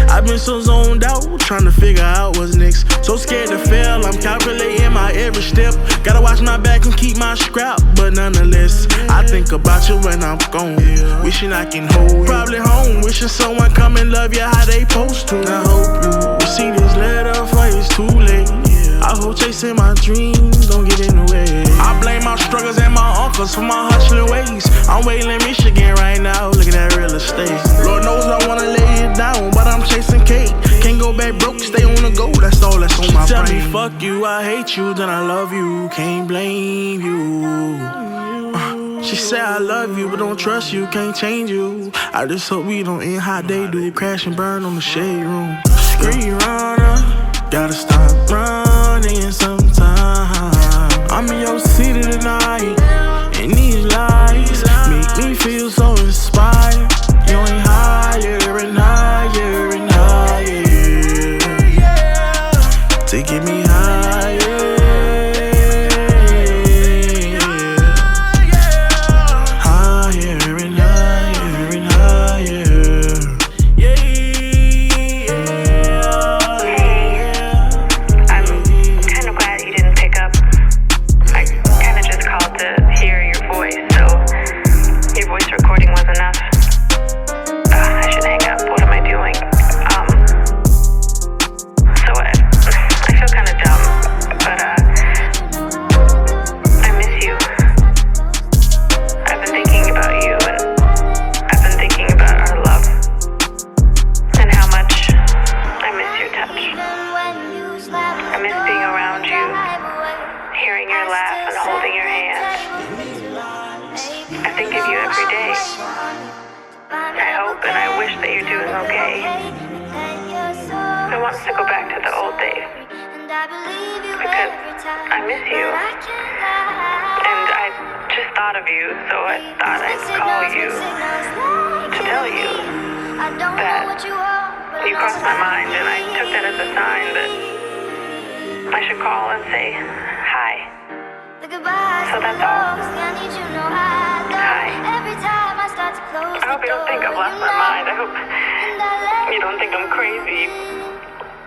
I've been so zoned out, trying to figure out what's next. So scared to fail, I'm calculating my every step. Gotta watch my back and keep my scrap, but nonetheless, I think about you when I'm gone. Wishing I can hold you. Probably home, wishing someone come and love you how they supposed to. I hope you see this letter before it's too late. I hope chasing my dreams don't get in the way. I blame my struggles and my uncles for my hustling ways. I'm waiting in Michigan right now, look at that real estate. Lord knows I wanna lay it down, but I'm chasing cake. Can't go back broke, stay on the go, that's all that's on my brain. Tell me fuck you, I hate you, then I love you, can't blame you. She said I love you, but don't trust you, can't change you. I just hope we don't end how they do, crash and burn on the shade room. Screen runner, gotta stop running sometime. I'm in your city tonight, and these lights make me feel so inspired. You ain't higher and higher and higher to get me higher. Higher and higher and higher. Yeah. I'm kind of glad you didn't pick up. I kind of just called to hear your voice, so your voice recording was enough. I should hang up. What am I doing? So I feel kind of dumb, but I miss you. I've been thinking about you, and I've been thinking about our love, and how much I miss your touch. I miss being around you, hearing your laugh and holding your hand. I think of you every day. I hope and I wish that you're doing okay. I want to go back to the old days because I miss you. And I just thought of you, so I thought I'd call you to tell you that you crossed my mind, and I took that as a sign that I should call and say hi. So that's all. Hi. I hope you don't think I've lost my mind. I hope you don't think I'm crazy.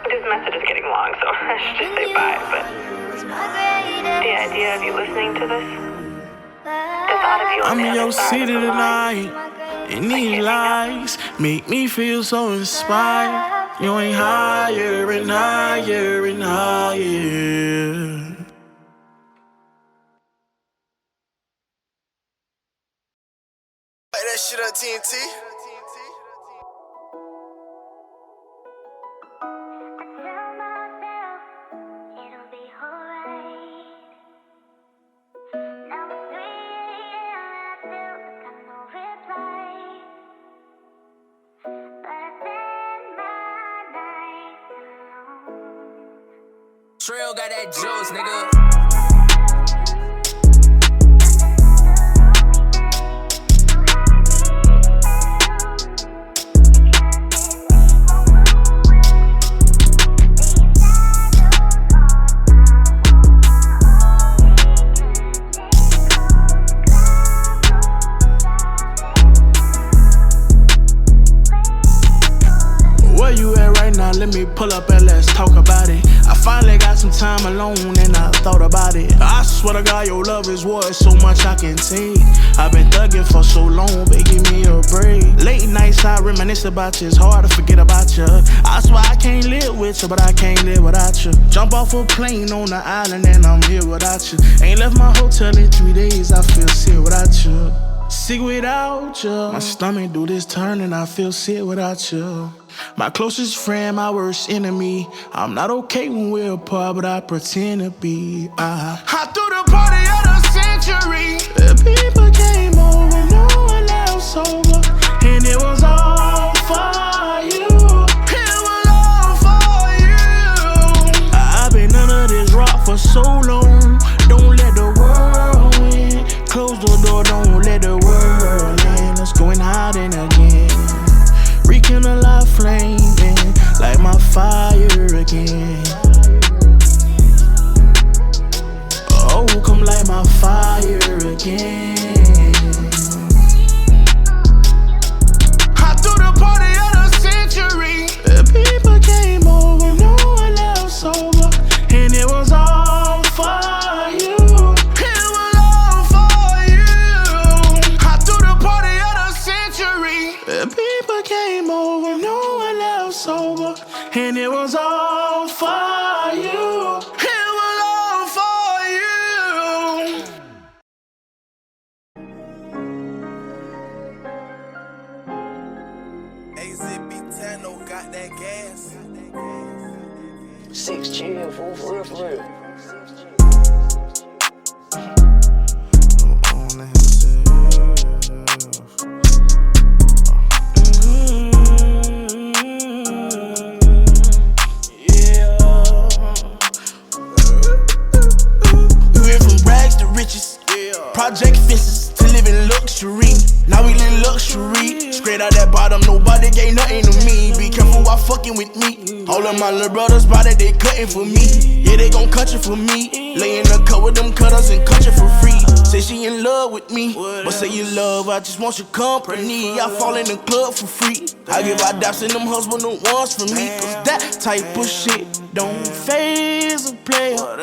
This message is getting long, so I should just say bye, but the idea of you listening to this, the thought of you on I'm the in your other side city of the tonight, line, and these lights make me feel so inspired. You ain't higher and higher and higher. Play that shit on TNT. Trail got that juice, nigga. Where you at right now? Let me pull up and let's talk about it. I finally got some time alone and I thought about it. I swear to God, your love is worth so much I can take. I've been thugging for so long, but give me a break. Late nights I reminisce about you, it's hard to forget about you. I swear I can't live with you, but I can't live without you. Jump off a plane on the island and I'm here without you. Ain't left my hotel in 3 days, I feel sick without you. Sick without you. My stomach do this turn and I feel sick without you. My closest friend, my worst enemy. I'm not okay when we're apart, but I pretend to be. I threw the party of the century. The people came over, no one else sober, and it was all for you. It was all for you. I've been under this rock for so long. Don't let the world win. Close the door, don't let the world in. Let's go and hide in again. Rekindle a flame, light my fire again. Oh, come light my fire again. I threw the party of the century. The people came over, no one else sober, and it was all for you. It was all for you. I threw the party of the century. The people came over, no one else sober, and it was all for you. It was all for you. AZB10 got that gas. 6 chill, fool, for real, for real. Project fences to live in luxury. Now we live luxury. Straight out that bottom, nobody gave nothing to me. Be careful while fucking with me. All of my little brothers body, they cutting for me. Yeah, they gon' cut you for me. Lay in the cut with them cutters and cut you for free. Say she in love with me, but say you love, I just want your company. I fall in the club for free. I give out daps and them husband the ones for me. Cause that type of shit don't faze a player.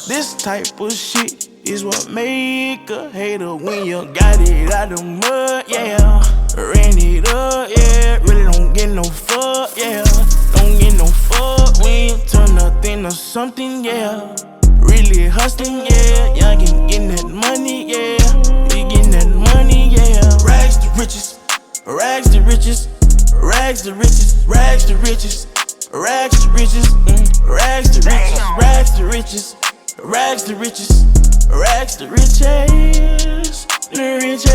This type of shit is what make a hater when you got it out the mud, yeah. Ran it up, yeah. Really don't get no fuck, yeah. Don't get no fuck when you turn nothing to something, yeah. Really hustling, yeah. Y'all getting that money, yeah. We getting that money, yeah. Rags to riches, rags to riches, rags to riches, rags to riches, rags to riches, rags to riches, rags to riches, rags to riches. Rags to riches, the riches,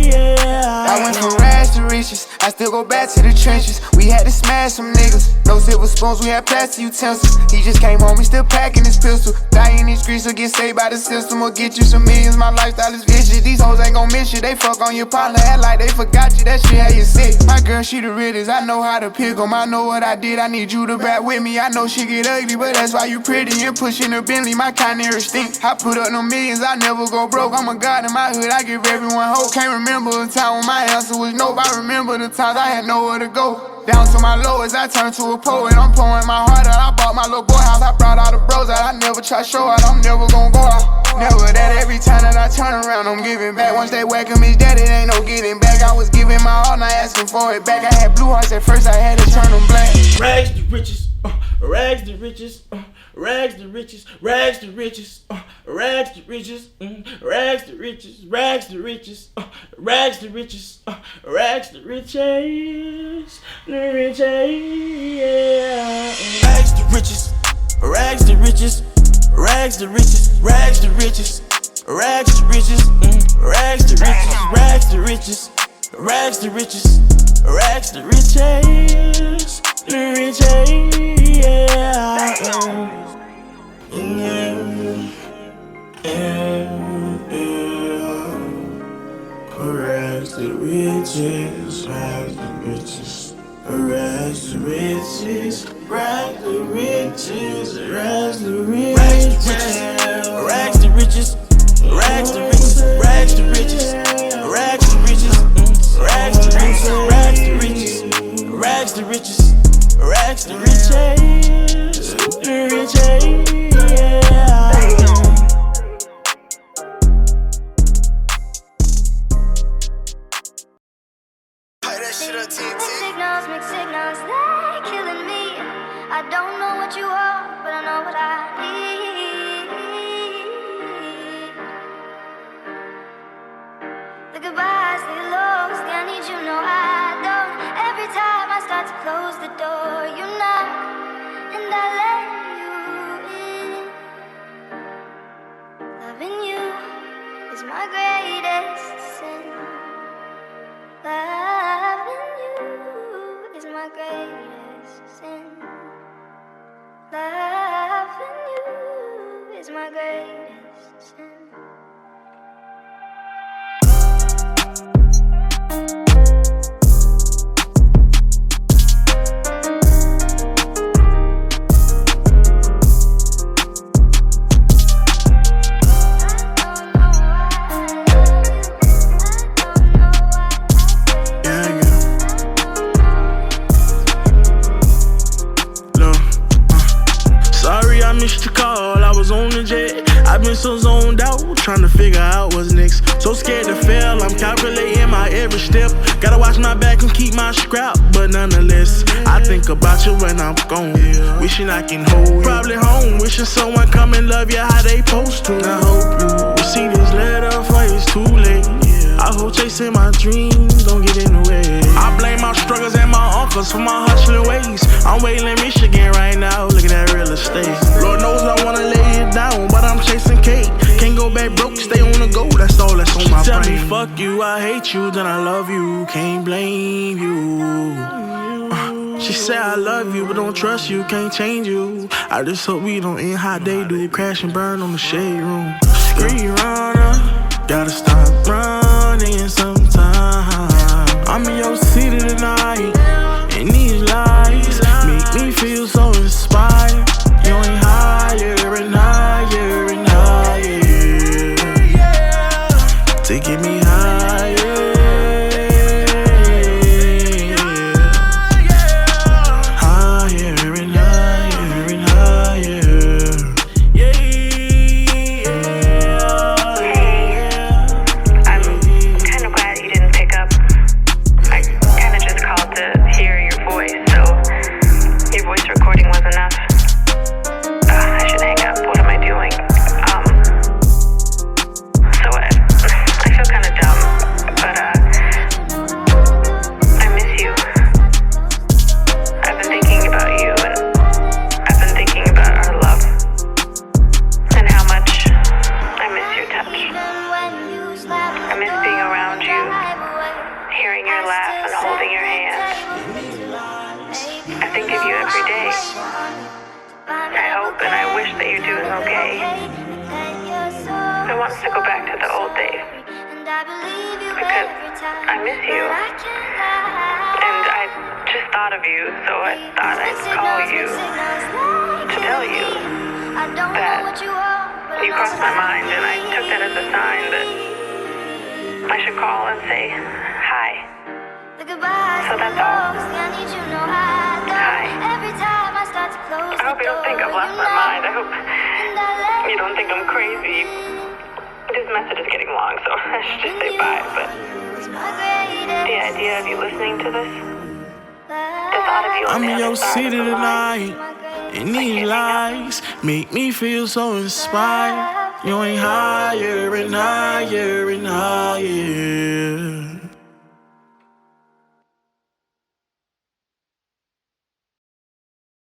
yeah. I went from rags to riches. I still go back to the trenches. We had to smash some niggas. No silver spoons, we had plastic utensils. He just came home, he still packing his pistol. Die in these streets or get saved by the system or get you some millions. My lifestyle is vicious. These hoes ain't gon' miss you. They fuck on your partner, act like they forgot you. That shit had you sick. My girl, she the realest. I know how to pick 'em. I know what I did. I need you to back with me. I know she get ugly, but that's why you pretty and pushing her Bentley. My kind of stink. I put up no millions. I never go broke. I'm a god in my hood. I give everyone hope. Can't remember a time when my answer was nope. I remember the times I had nowhere to go. Down to my lowest, I turned to a poet. I'm pouring my heart out. I bought my little boy house. I brought all the bros out. I never try show out. I'm never gon' go out. Never that. Every time that I turn around, I'm giving back. Once they whack him, his daddy, it ain't no getting back. I was giving my all, not asking for it back. I had blue hearts at first, I had to turn them black. Rags to riches, rags to riches, rags to riches, rags to riches, rags to riches, rags to riches, rags to riches, rags to riches, rags to riches, the riches, yeah. Rags to riches, rags to riches, rags to riches, rags to riches, rags to riches, rags to riches, rags to riches, rags to riches, rags to riches, the riches, yeah. Rags to riches, rags to riches, rags to riches, rags to riches, rags to riches, rags to riches, rags to riches, rags to riches, rags to riches, rags to riches, rags to riches, rags to riches, rags to riches, the riches, yeah. Mixed signals, they're killing me. I don't know what you are, but I know what I need. The goodbyes, the looks, I need you, no I don't. Every time I start to close the door, you knock, and I let you in. Loving you is my greatest sin. Loving you is my greatest sin. Loving you is my greatest sin. I've been so zoned out, trying to figure out what's next. So scared to fail, I'm calculating my every step. Gotta watch my back and keep my scrap, but nonetheless, I think about you when I'm gone. Wishing I can hold you. Probably home, wishing someone come and love you how they supposed to. I hope you will see this letter before it's too late. I hope chasing my dreams don't get in the way. I blame my struggles and my uncles for my hustling ways. I'm waiting in Michigan right now, look at that real estate. Lord knows I wanna lay it down, but I'm chasing cake. Can't go back broke, stay on the go, that's all that's on my brain. Tell me fuck you, I hate you, then I love you, can't blame you. She said I love you, but don't trust you, can't change you. I just hope we don't end how they do, crash and burn on the shade room. Screen runner, gotta stop running sometime. I'm in your city tonight, and these lights make me feel so inspired. You ain't higher and higher and higher to get me higher. Higher and higher and higher. I'm kind of glad you didn't pick up. I kind of just called to hear your voice, so your voice recording was enough. I should hang up. What am I doing? So I feel kind of dumb, but I miss you. I've been thinking about you, and I've been thinking about our love, and how much I miss your touch. I miss being around you, hearing your laugh and holding your hand. I hope and I wish that you're doing okay. I want to go back to the old days because I miss you. And I just thought of you, so I thought I'd call you to tell you that you crossed my mind, and I took that as a sign that I should call and say hi. So that's all. Hi. I hope you don't think I've lost my mind. I hope you don't think I'm crazy. This message is getting long, so I should just say bye, but the idea of you listening to this, the thought of you on I'm the in your other side city of the tonight, and these lights make me feel so inspired. You ain't higher and higher and higher.